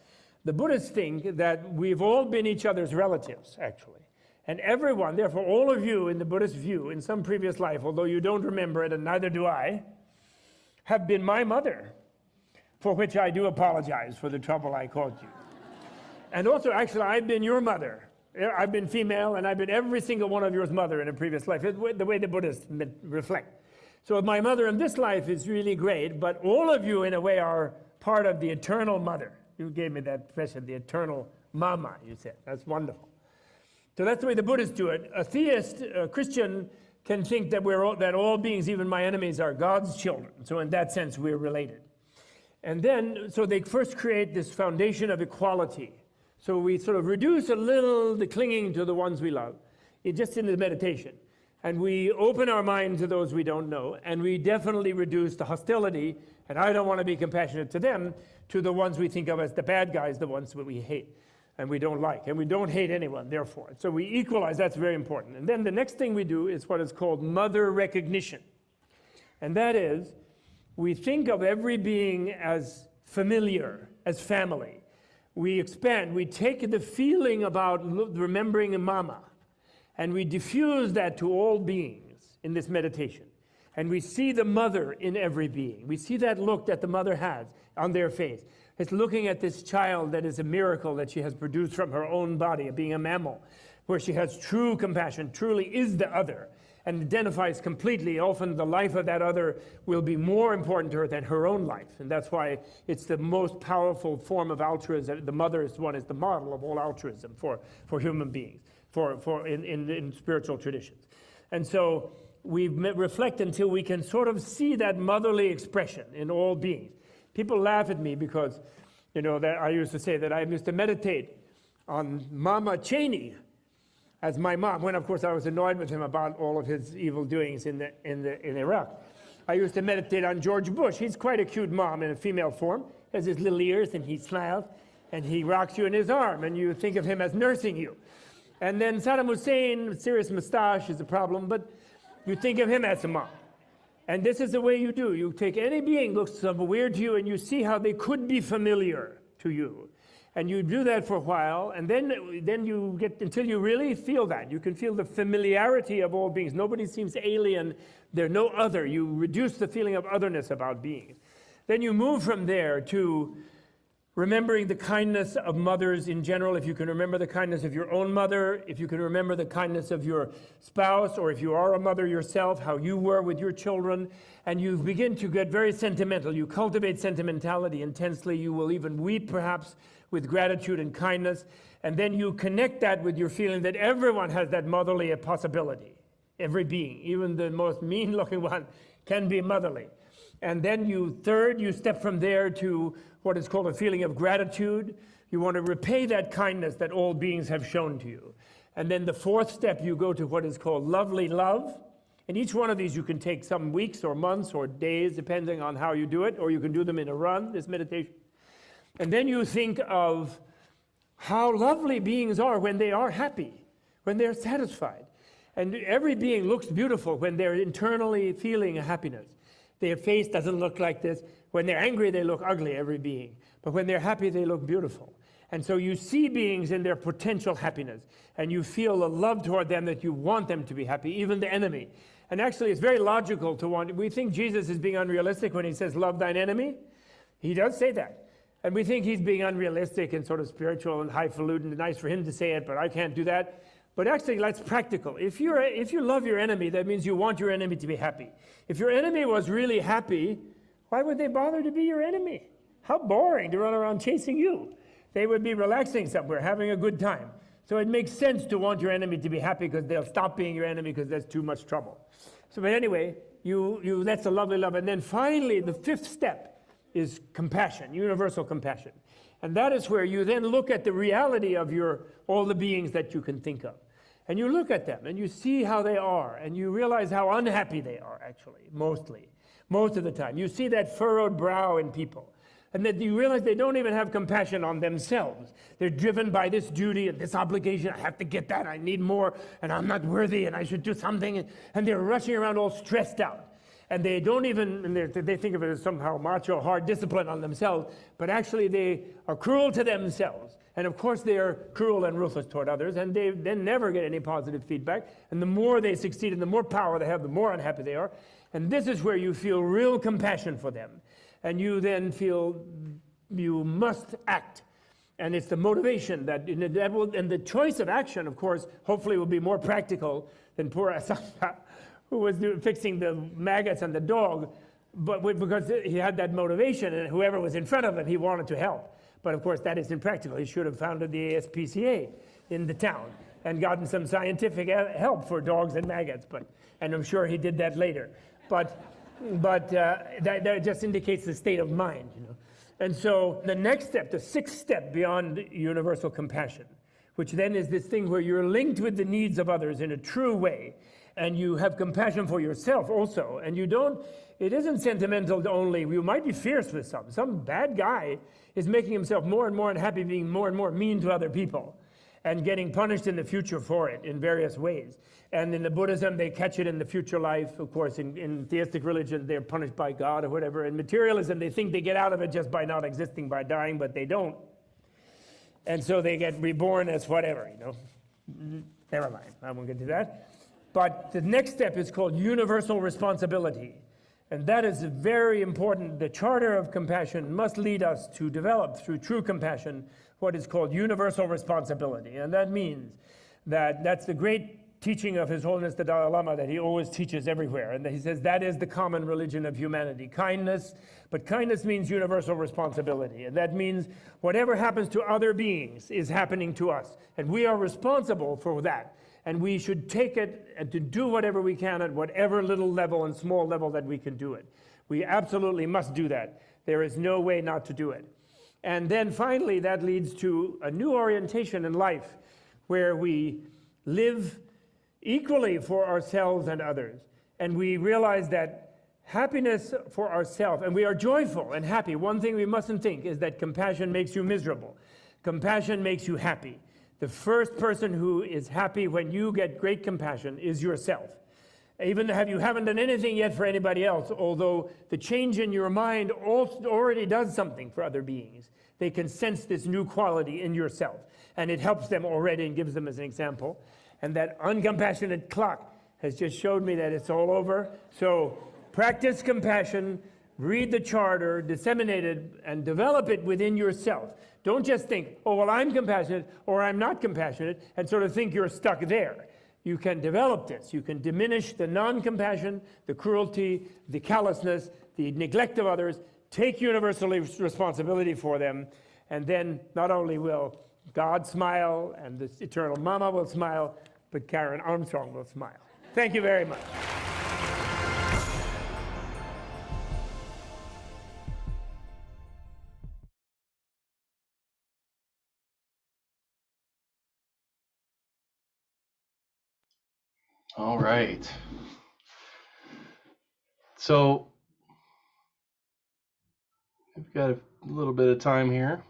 the Buddhists think that we've all been each other's relatives, actually. And everyone, therefore, all of you in the Buddhist view, in some previous life, although you don't remember it, and neither do I, have been my mother, for which I do apologize for the trouble I caused you. And also, actually, I've been your mother. I've been female, and I've been every single one of yours mother in a previous life, the way the Buddhists reflect. So my mother in this life is really great, but all of you, in a way, are part of the eternal mother. You gave me that expression, the eternal mama, you said. That's wonderful. So that's the way the Buddhists do it. A theist, a Christian, can think that that all beings, even my enemies, are God's children. So in that sense, we're related. And then, so they first create this foundation of equality. So we sort of reduce a little the clinging to the ones we love, just in the meditation. And we open our mind to those we don't know, and we definitely reduce the hostility, and I don't want to be compassionate to them, to the ones we think of as the bad guys, the ones that we hate and we don't like. And we don't hate anyone, therefore. So we equalize, that's very important. And then the next thing we do is what is called mother recognition. And that is, we think of every being as familiar, as family. We expand, we take the feeling about remembering a mama, And we diffuse that to all beings in this meditation. And we see the mother in every being. We see that look that the mother has on their face. It's looking at this child that is a miracle that she has produced from her own body, being a mammal, where she has true compassion, truly is the other, and identifies completely. Often the life of that other will be more important to her than her own life. And that's why it's the most powerful form of altruism. The mother is the model of all altruism for human beings, in spiritual traditions. And so we reflect until we can sort of see that motherly expression in all beings. People laugh at me because, that I used to say that I used to meditate on Mama Cheney as my mom, when of course I was annoyed with him about all of his evil doings in Iraq. I used to meditate on George Bush. He's quite a cute mom in a female form. He has his little ears and he smiles and he rocks you in his arm and you think of him as nursing you. And then Saddam Hussein, serious mustache is a problem, but you think of him as a mom. And this is the way you do. You take any being looks somewhat weird to you and you see how they could be familiar to you. And you do that for a while, and then you get, until you really feel that. You can feel the familiarity of all beings. Nobody seems alien. They're no other. You reduce the feeling of otherness about beings. Then you move from there to remembering the kindness of mothers in general. If you can remember the kindness of your own mother, if you can remember the kindness of your spouse, or if you are a mother yourself, how you were with your children, and you begin to get very sentimental. You cultivate sentimentality intensely. You will even weep perhaps with gratitude and kindness, and then you connect that with your feeling that everyone has that motherly possibility. Every being, even the most mean-looking one, can be motherly. And then you step from there to what is called a feeling of gratitude. You want to repay that kindness that all beings have shown to you. And then the fourth step, you go to what is called lovely love. And each one of these you can take some weeks or months or days, depending on how you do it, or you can do them in a run, this meditation. And then you think of how lovely beings are when they are happy, when they're satisfied. And every being looks beautiful when they're internally feeling a happiness. Their face doesn't look like this. When they're angry, they look ugly, every being. But when they're happy, they look beautiful. And so you see beings in their potential happiness, and you feel a love toward them that you want them to be happy, even the enemy. And actually, it's very logical to want. We think Jesus is being unrealistic when he says, love thine enemy. He does say that. And we think he's being unrealistic and sort of spiritual and highfalutin. Nice for him to say it, but I can't do that. But actually, that's practical. If you love your enemy, that means you want your enemy to be happy. If your enemy was really happy, why would they bother to be your enemy? How boring to run around chasing you. They would be relaxing somewhere, having a good time. So it makes sense to want your enemy to be happy because they'll stop being your enemy because that's too much trouble. So, but anyway, that's a lovely love. And then finally, the fifth step is compassion, universal compassion. And that is where you then look at the reality of all the beings that you can think of. And you look at them and you see how they are, and you realize how unhappy they are, actually, most of the time. You see that furrowed brow in people. And then you realize they don't even have compassion on themselves. They're driven by this duty and this obligation. I have to get that, I need more, and I'm not worthy, and I should do something. And they're rushing around all stressed out. And they don't even, and they think of it as somehow macho, hard discipline on themselves, but actually they are cruel to themselves. And of course they are cruel and ruthless toward others, and they then never get any positive feedback. And the more they succeed and the more power they have, the more unhappy they are. And this is where you feel real compassion for them. And you then feel you must act. And it's the motivation and the choice of action, of course, hopefully will be more practical than poor Asanga, who was fixing the maggots and the dog, but because he had that motivation, and whoever was in front of him, he wanted to help. But of course, that isn't practical. He should have founded the ASPCA in the town and gotten some scientific help for dogs and maggots. And I'm sure he did that later. But that just indicates the state of mind, And so the next step, the sixth step beyond universal compassion, which then is this thing where you're linked with the needs of others in a true way. And you have compassion for yourself also. And it isn't sentimental only. You might be fierce with some bad guy is making himself more and more unhappy, being more and more mean to other people, and getting punished in the future for it in various ways. And in the Buddhism, they catch it in the future life. Of course, in theistic religion, they're punished by God or whatever. In materialism, they think they get out of it just by not existing, by dying, but they don't. And so they get reborn as whatever, Never mind, I won't get to that. But the next step is called universal responsibility. And that is very important. The charter of compassion must lead us to develop, through true compassion, what is called universal responsibility. And that means that that's the great teaching of His Holiness the Dalai Lama that he always teaches everywhere. And he says that is the common religion of humanity, kindness. But kindness means universal responsibility. And that means whatever happens to other beings is happening to us. And we are responsible for that. And we should take it and to do whatever we can at whatever little level and small level that we can do it. We absolutely must do that. There is no way not to do it. And then finally, that leads to a new orientation in life where we live equally for ourselves and others. And we realize that happiness for ourselves, and we are joyful and happy. One thing we mustn't think is that compassion makes you miserable. Compassion makes you happy. The first person who is happy when you get great compassion is yourself. Even if you haven't done anything yet for anybody else, although the change in your mind already does something for other beings. They can sense this new quality in yourself, and it helps them already and gives them as an example. And that uncompassionate clock has just showed me that it's all over. So practice compassion, read the charter, disseminate it, and develop it within yourself. Don't just think, oh, well, I'm compassionate or I'm not compassionate, and sort of think you're stuck there. You can develop this. You can diminish the non-compassion, the cruelty, the callousness, the neglect of others, take universal responsibility for them, and then not only will God smile and the eternal Mama will smile, but Karen Armstrong will smile. Thank you very much. All right. So we've got a little bit of time here.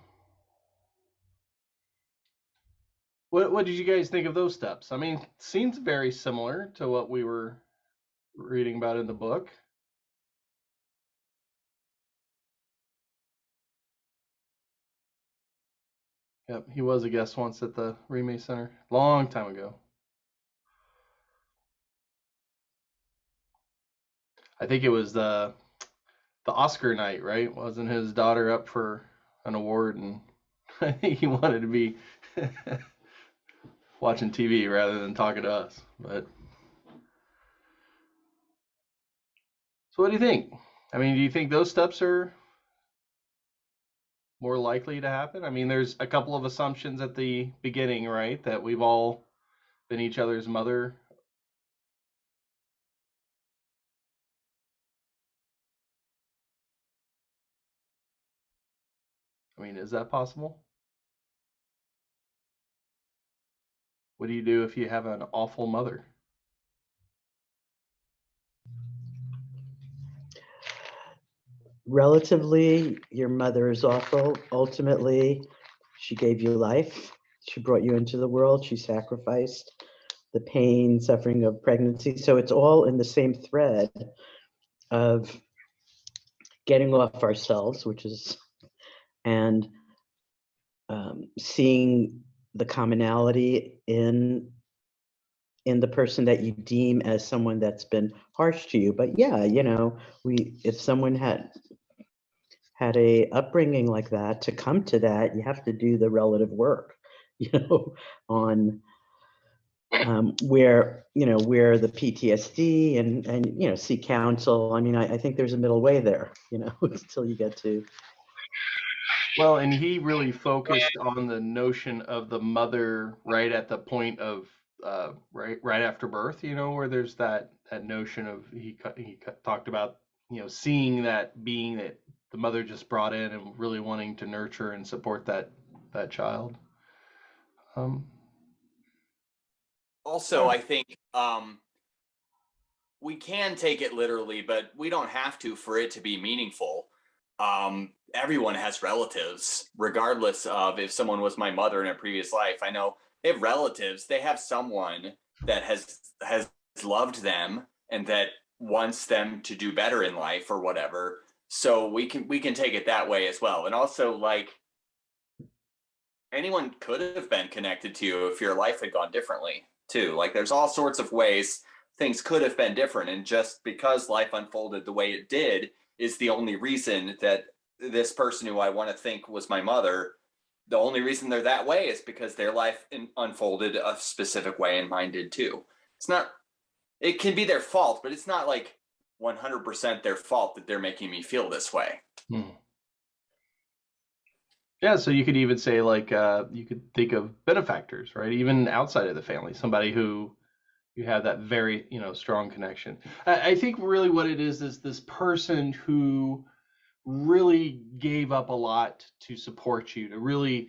What did you guys think of those steps? I mean, seems very similar to what we were reading about in the book. Yep, he was a guest once at the Remay Center, long time ago. I think it was the Oscar night, right? Wasn't his daughter up for an award, and I think he wanted to be watching TV rather than talking to us. But so, what do you think? I mean, do you think those steps are more likely to happen? I mean, there's a couple of assumptions at the beginning, right? That we've all been each other's mother. I mean, is that possible? What do you do if you have an awful mother? Relatively, your mother is awful. Ultimately, she gave you life. She brought you into the world. She sacrificed the pain, suffering of pregnancy. So it's all in the same thread of getting off ourselves, and seeing the commonality in the person that you deem as someone that's been harsh to you. But yeah, if someone had a upbringing like that, to come to that, you have to do the relative work, on where the PTSD and seek counsel. I mean, I think there's a middle way there, until you get to. Well, and he really focused on the notion of the mother right at the point of right after birth, where there's that notion of he talked about seeing that being that the mother just brought in and really wanting to nurture and support that child. Also, I think we can take it literally, but we don't have to for it to be meaningful. Everyone has relatives, regardless of if someone was my mother in a previous life. I know they have relatives. They have someone that has loved them and that wants them to do better in life or whatever. So we can take it that way as well. And also, like, anyone could have been connected to you if your life had gone differently. too. Like there's all sorts of ways things could have been different. And just because life unfolded the way it did is the only reason that this person who I want to think was my mother, the only reason they're that way is because their life unfolded a specific way and mine did too. It's not, it can be their fault, but it's not like 100% their fault that they're making me feel this way. Yeah, so you could even say like you could think of benefactors, right? Even outside of the family, somebody who you have that very, strong connection. I think really what it is this person who really gave up a lot to support you, to really,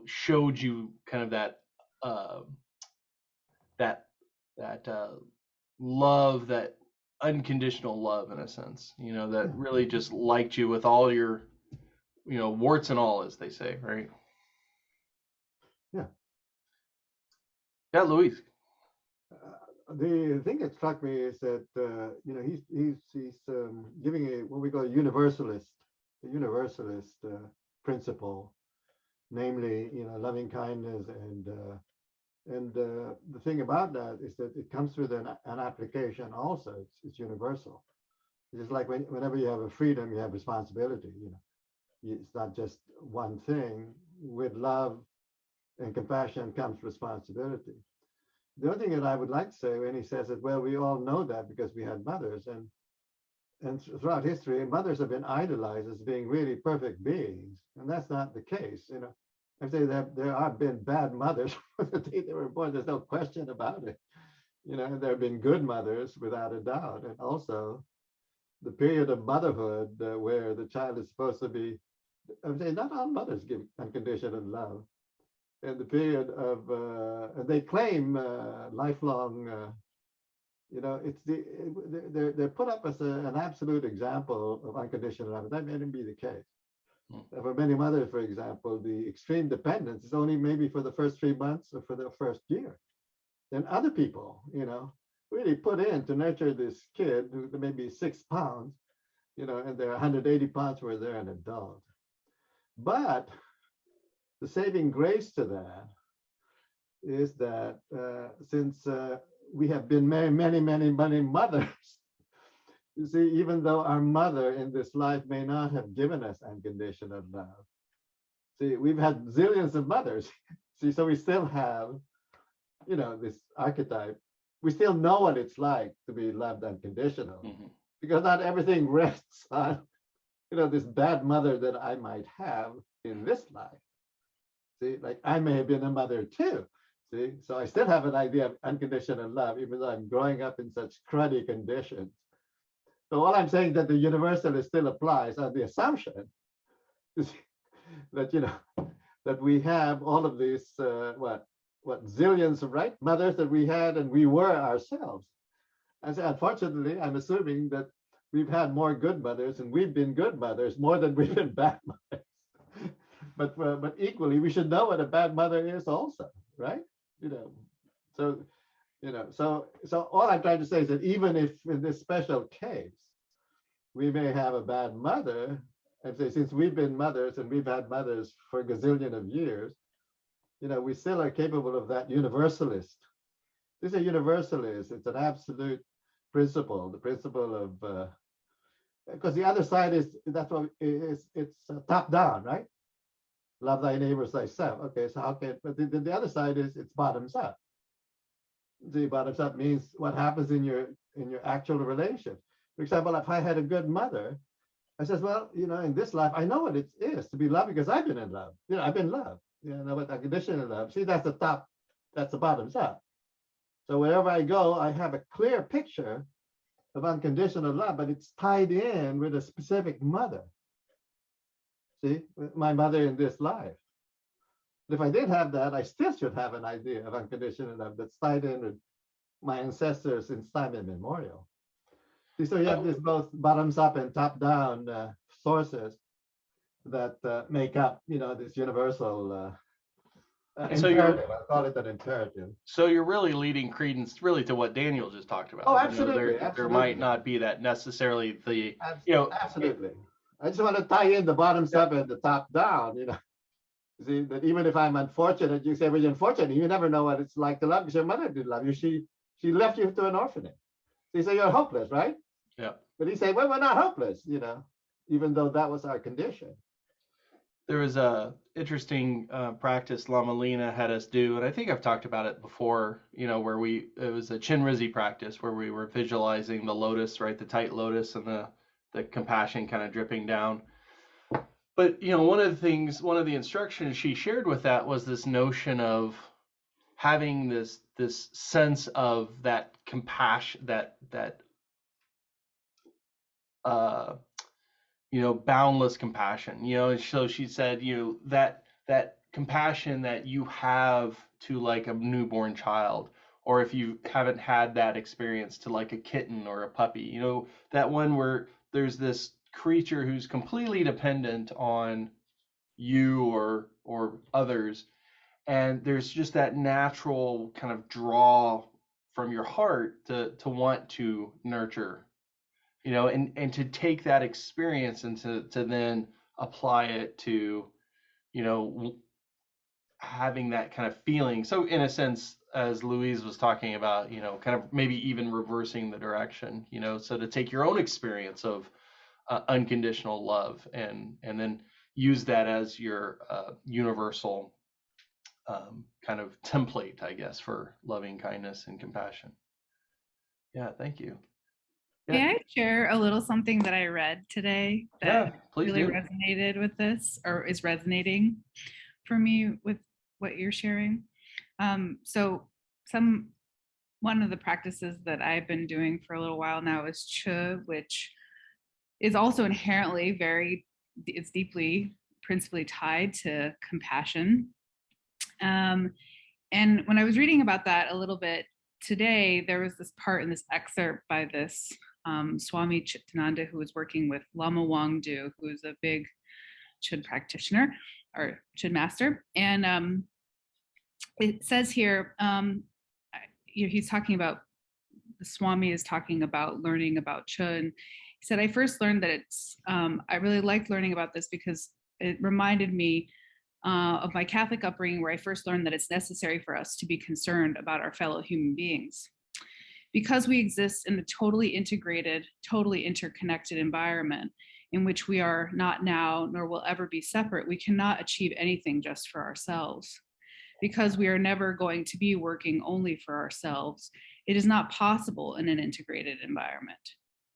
showed you kind of that love, that unconditional love in a sense, that really just liked you with all your, warts and all, as they say, right? Yeah. Yeah, Luis. The thing that struck me is that he's giving what we call a universalist principle, namely loving kindness, and the thing about that is that it comes with an application also. It's universal. It's like whenever you have a freedom, you have responsibility. It's not just one thing. With love and compassion comes responsibility. The other thing that I would like to say when he says that, well, we all know that because we had mothers, and throughout history, mothers have been idolized as being really perfect beings, and that's not the case. I say that there have been bad mothers from the day they were born. There's no question about it. There have been good mothers without a doubt, and also the period of motherhood where the child is supposed to be. I say not all mothers give unconditional love. And the period of, and they claim lifelong, it's they're put up as an absolute example of unconditional love. That may not be the case. For many mothers, for example, the extreme dependence is only maybe for the first 3 months or for the first year. Then other people, really put in to nurture this kid who may be 6 pounds, and they're 180 pounds where they're an adult. But the saving grace to that is that since we have been many mothers, you see, even though our mother in this life may not have given us unconditional love, see, we've had zillions of mothers. See, so we still have, this archetype. We still know what it's like to be loved unconditionally, because not everything rests on, this bad mother that I might have in this life. See, like I may have been a mother too. See, so I still have an idea of unconditional love, even though I'm growing up in such cruddy conditions. So all I'm saying that the universalist still applies on the assumption is that that we have all of these what zillions of right mothers that we had and we were ourselves. And so unfortunately, I'm assuming that we've had more good mothers and we've been good mothers more than we've been bad mothers. But equally, we should know what a bad mother is also, right? So all I'm trying to say is that even if in this special case, we may have a bad mother, and say since we've been mothers and we've had mothers for a gazillion of years, we still are capable of that universalist. This is a universalist. It's an absolute principle, the principle of, because the other side is, that's what it's top down, right? Love thy neighbor as thyself. Okay, so how can, but the other side is it's bottoms up. The bottoms up means what happens in your actual relationship. For example, if I had a good mother, I says, well, in this life, I know what it is to be loved because I've been in love. I've been loved. But unconditional love. See, that's the top, that's the bottoms up. So wherever I go, I have a clear picture of unconditional love, but it's tied in with a specific mother. See, my mother in this life. But if I did have that, I still should have an idea of unconditional love that's tied in with my ancestors since time immemorial. See, so you have this both bottoms up and top down sources that make up, this universal So imperative. I'll call it an imperative. So you're really leading credence really to what Daniel just talked about. Oh, absolutely. There might not be that necessarily the, Absolutely. I just want to tie in the bottoms up and the top down, See, that even if I'm unfortunate, you say, well, you're unfortunate. You never know what it's like to love because your mother did love you. She left you to an orphanage. So you say you're hopeless, right? Yeah. But he said, well, we're not hopeless, even though that was our condition. There was a interesting practice Lama Lena had us do, and I think I've talked about it before, where it was a Chinrizi practice where we were visualizing the lotus, right? The tight lotus and the compassion kind of dripping down. But, one of the instructions she shared with that was this notion of having this sense of that compassion, that boundless compassion, and so she said, that compassion that you have to like a newborn child, or if you haven't had that experience, to like a kitten or a puppy, that one where there's this creature who's completely dependent on you or others, and there's just that natural kind of draw from your heart to want to nurture, and to take that experience and to then apply it to, having that kind of feeling. So in a sense, as Louise was talking about, kind of maybe even reversing the direction, so to take your own experience of unconditional love and then use that as your universal kind of template, I guess, for loving kindness and compassion. Yeah, thank you. May I share a little something that I read today that please really do. resonated with this, or is resonating for me with what you're sharing? So one of the practices that I've been doing for a little while now is Chu, which is also inherently it's deeply, principally tied to compassion. And when I was reading about that a little bit today, there was this part in this excerpt by this Swami Chittananda, who was working with Lama Wangdu, who is a big Chud practitioner or Chud master. And it says here, he's talking about, the Swami is talking about learning about Chud. He said, I first learned that I really liked learning about this because it reminded me of my Catholic upbringing, where I first learned that it's necessary for us to be concerned about our fellow human beings. Because we exist in a totally integrated, totally interconnected environment in which we are not now nor will ever be separate, we cannot achieve anything just for ourselves. Because we are never going to be working only for ourselves, it is not possible in an integrated environment.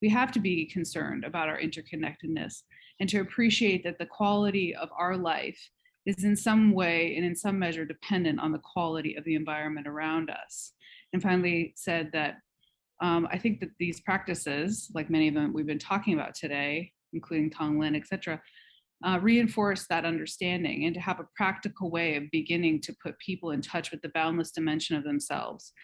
We have to be concerned about our interconnectedness and to appreciate that the quality of our life is in some way and in some measure dependent on the quality of the environment around us. And finally said that I think that these practices, like many of them we've been talking about today, including Tonglen, et cetera, reinforce that understanding, and to have a practical way of beginning to put people in touch with the boundless dimension of themselves,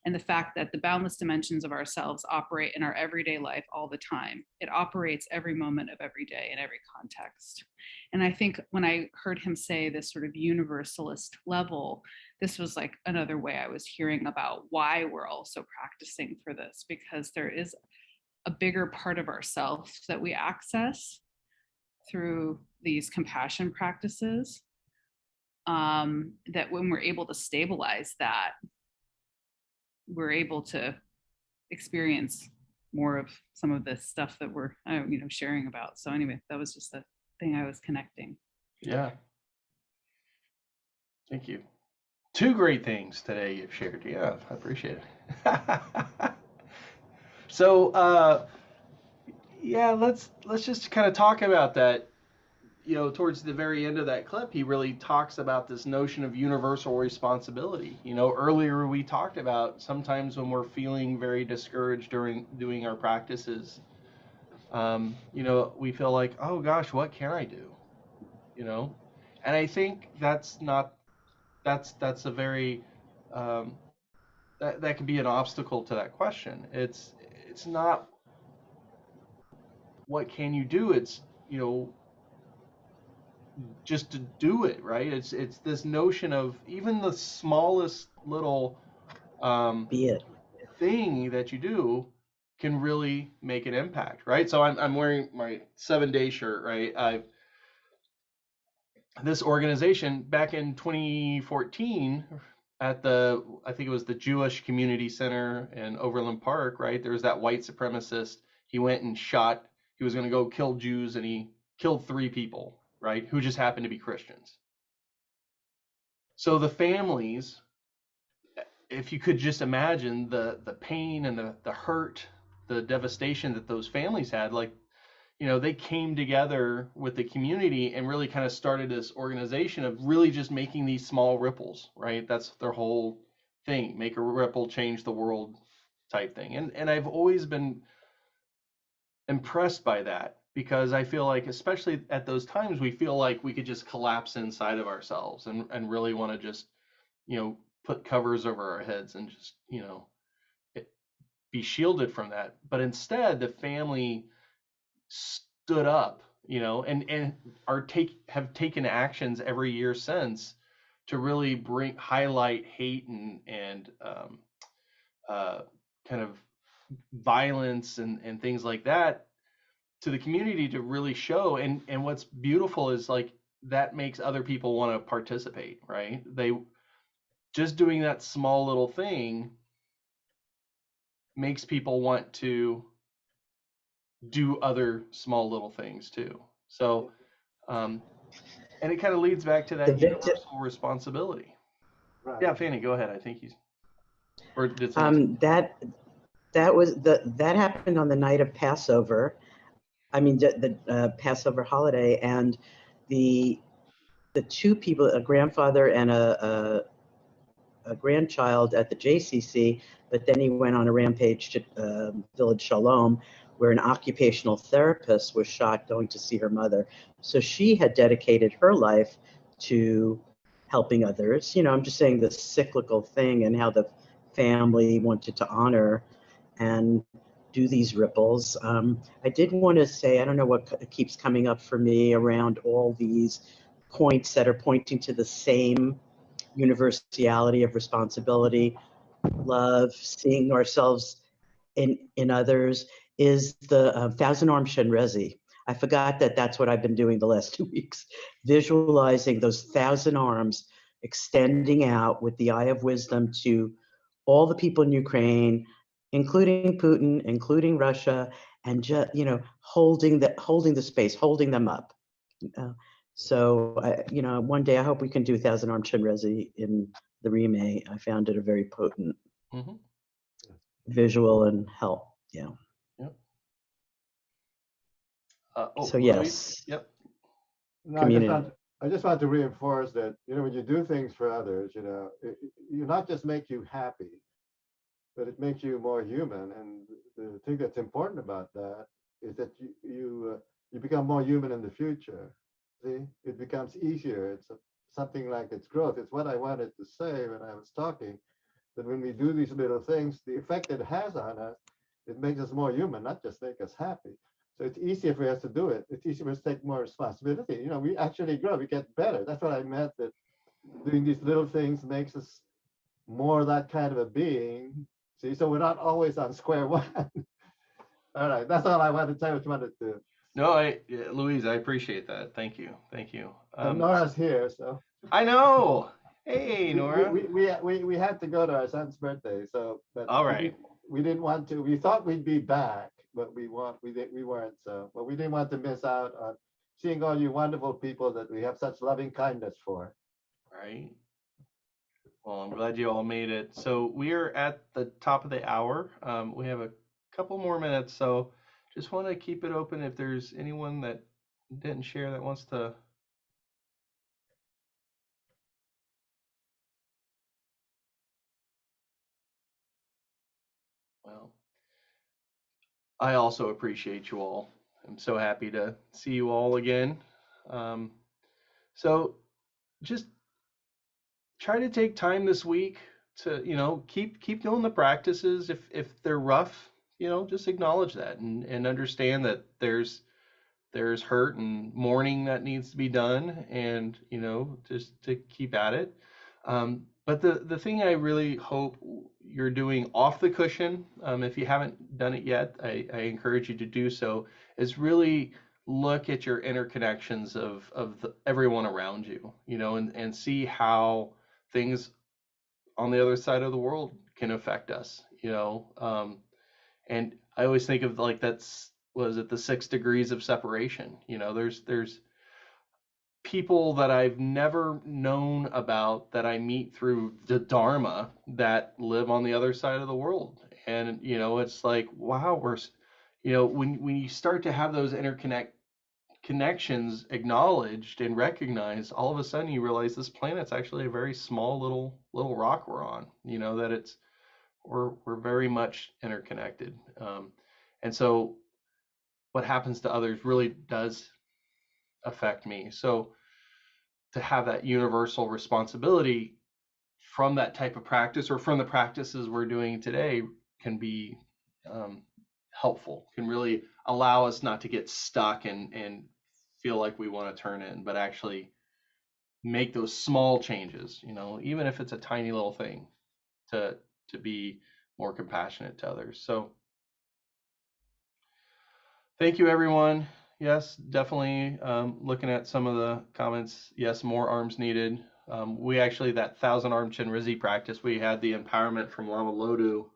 and the fact that the boundless dimensions of ourselves operate in our everyday life all the time. It operates every moment of every day in every context. And I think when I heard him say this sort of universalist level, this was like another way I was hearing about why we're also practicing for this, because there is a bigger part of ourselves that we access through these compassion practices, that when we're able to stabilize that, we're able to experience more of some of this stuff that we're sharing about. So anyway, that was just the thing I was connecting. Yeah. Thank you. Two great things today you've shared. Yeah, I appreciate it. So yeah, let's just kind of talk about that. Towards the very end of that clip, he really talks about this notion of universal responsibility. Earlier we talked about sometimes when we're feeling very discouraged during doing our practices, we feel like, oh gosh, what can I do? And I think that's a very, that could be an obstacle to that question. It's not what can you do, it's, just to do it, right? It's this notion of even the smallest little Be it. thing that you do can really make an impact, right? So I'm wearing my 7-day shirt, right? this organization back in 2014 at I think it was the Jewish Community Center in Overland Park, right? There was that white supremacist. He went and he was going to go kill Jews, and he killed 3 people, right? Who just happened to be Christians. So the families, if you could just imagine the pain and the hurt, the devastation that those families had, like, they came together with the community and really kind of started this organization of really just making these small ripples, right? That's their whole thing, make a ripple, change the world type thing. And I've always been impressed by that, because I feel like, especially at those times, we feel like we could just collapse inside of ourselves and really want to just, put covers over our heads and just, be shielded from that. But instead, the family stood up, and have taken actions every year since to really highlight hate and kind of violence and things like that to the community, to really show. And what's beautiful is, like, that makes other people want to participate, right? They just doing that small little thing makes people want to do other small little things too. So, and it kind of leads back to The that victim, universal responsibility. Right. Yeah, Fanny, go ahead. I think or did someone? that happened on the night of Passover. I mean, the Passover holiday, and the 2 people, a grandfather and a grandchild at the JCC, but then he went on a rampage to Village Shalom, where an occupational therapist was shot going to see her mother. So she had dedicated her life to helping others. I'm just saying the cyclical thing, and how the family wanted to honor and do these ripples. I did want to say, I don't know what keeps coming up for me around all these points that are pointing to the same universality of responsibility, love, seeing ourselves in others, is the Thousand Arm Shenrezi. I forgot that that's what I've been doing the last 2 weeks, visualizing those 1,000 arms extending out with the eye of wisdom to all the people in Ukraine, including Putin, including Russia, and just, holding the space, holding them up. So, one day I hope we can do Thousand Arm Shenrezi in the Rime. I found it a very potent visual and help. Yeah. Yep. So Louise? yes. Yep. No, Community. I just want to reinforce that, when you do things for others, you not just make you happy, but it makes you more human. And the thing that's important about that is that you become more human in the future. See, it becomes easier. It's something like it's growth. It's what I wanted to say when I was talking, that when we do these little things, the effect it has on us, it makes us more human, not just make us happy. So it's easier for us to do it. It's easier for us to take more responsibility. We actually grow, we get better. That's what I meant, that doing these little things makes us more that kind of a being. See, so we're not always on square one. All right, that's all I wanted to say. What you wanted to. No, Louise, I appreciate that. Thank you. And Nora's here, so. I know. Hey, Nora. We had to go to our son's birthday, so. But all right. We didn't want to. We thought we'd be back, but we weren't. So, but we didn't want to miss out on seeing all you wonderful people that we have such loving kindness for. Right. Well, I'm glad you all made it. So we are at the top of the hour. We have a couple more minutes, so just want to keep it open if there's anyone that didn't share that wants to. Well, I also appreciate you all. I'm so happy to see you all again. So just try to take time this week to keep doing the practices. If they're rough, just acknowledge that and understand that there's hurt and mourning that needs to be done, and just to keep at it. But the thing I really hope you're doing off the cushion, if you haven't done it yet, I encourage you to do so, is really look at your interconnections of everyone around you, and see how things on the other side of the world can affect us, and I always think of like was it the 6 degrees of separation? There's people that I've never known about that I meet through the Dharma that live on the other side of the world. And, it's like, wow, when you start to have those connections acknowledged and recognized, all of a sudden you realize this planet's actually a very small little rock we're on, that we're very much interconnected. And so what happens to others really does affect me. So to have that universal responsibility from that type of practice, or from the practices we're doing today, can be helpful, can really allow us not to get stuck and feel like we want to turn in, but actually make those small changes, even if it's a tiny little thing, to be more compassionate to others. So thank you, everyone. Yes, definitely looking at some of the comments. Yes, more arms needed. We actually, that 1,000-arm Chenrezig practice, we had the empowerment from Lama Lodu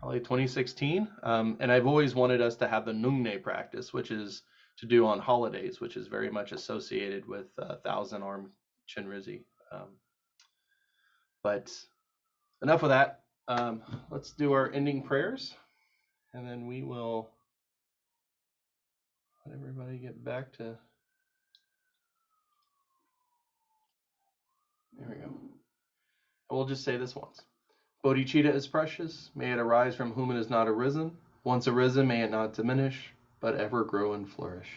probably 2016. And I've always wanted us to have the Nungne practice, which is to do on holidays, which is very much associated with 1,000-arm Chenrezig. But enough of that. Let's do our ending prayers, and then we will let everybody get back to. There we go. We'll just say this once. Bodhicitta is precious. May it arise from whom it is not arisen. Once arisen, may it not diminish, but ever grow and flourish.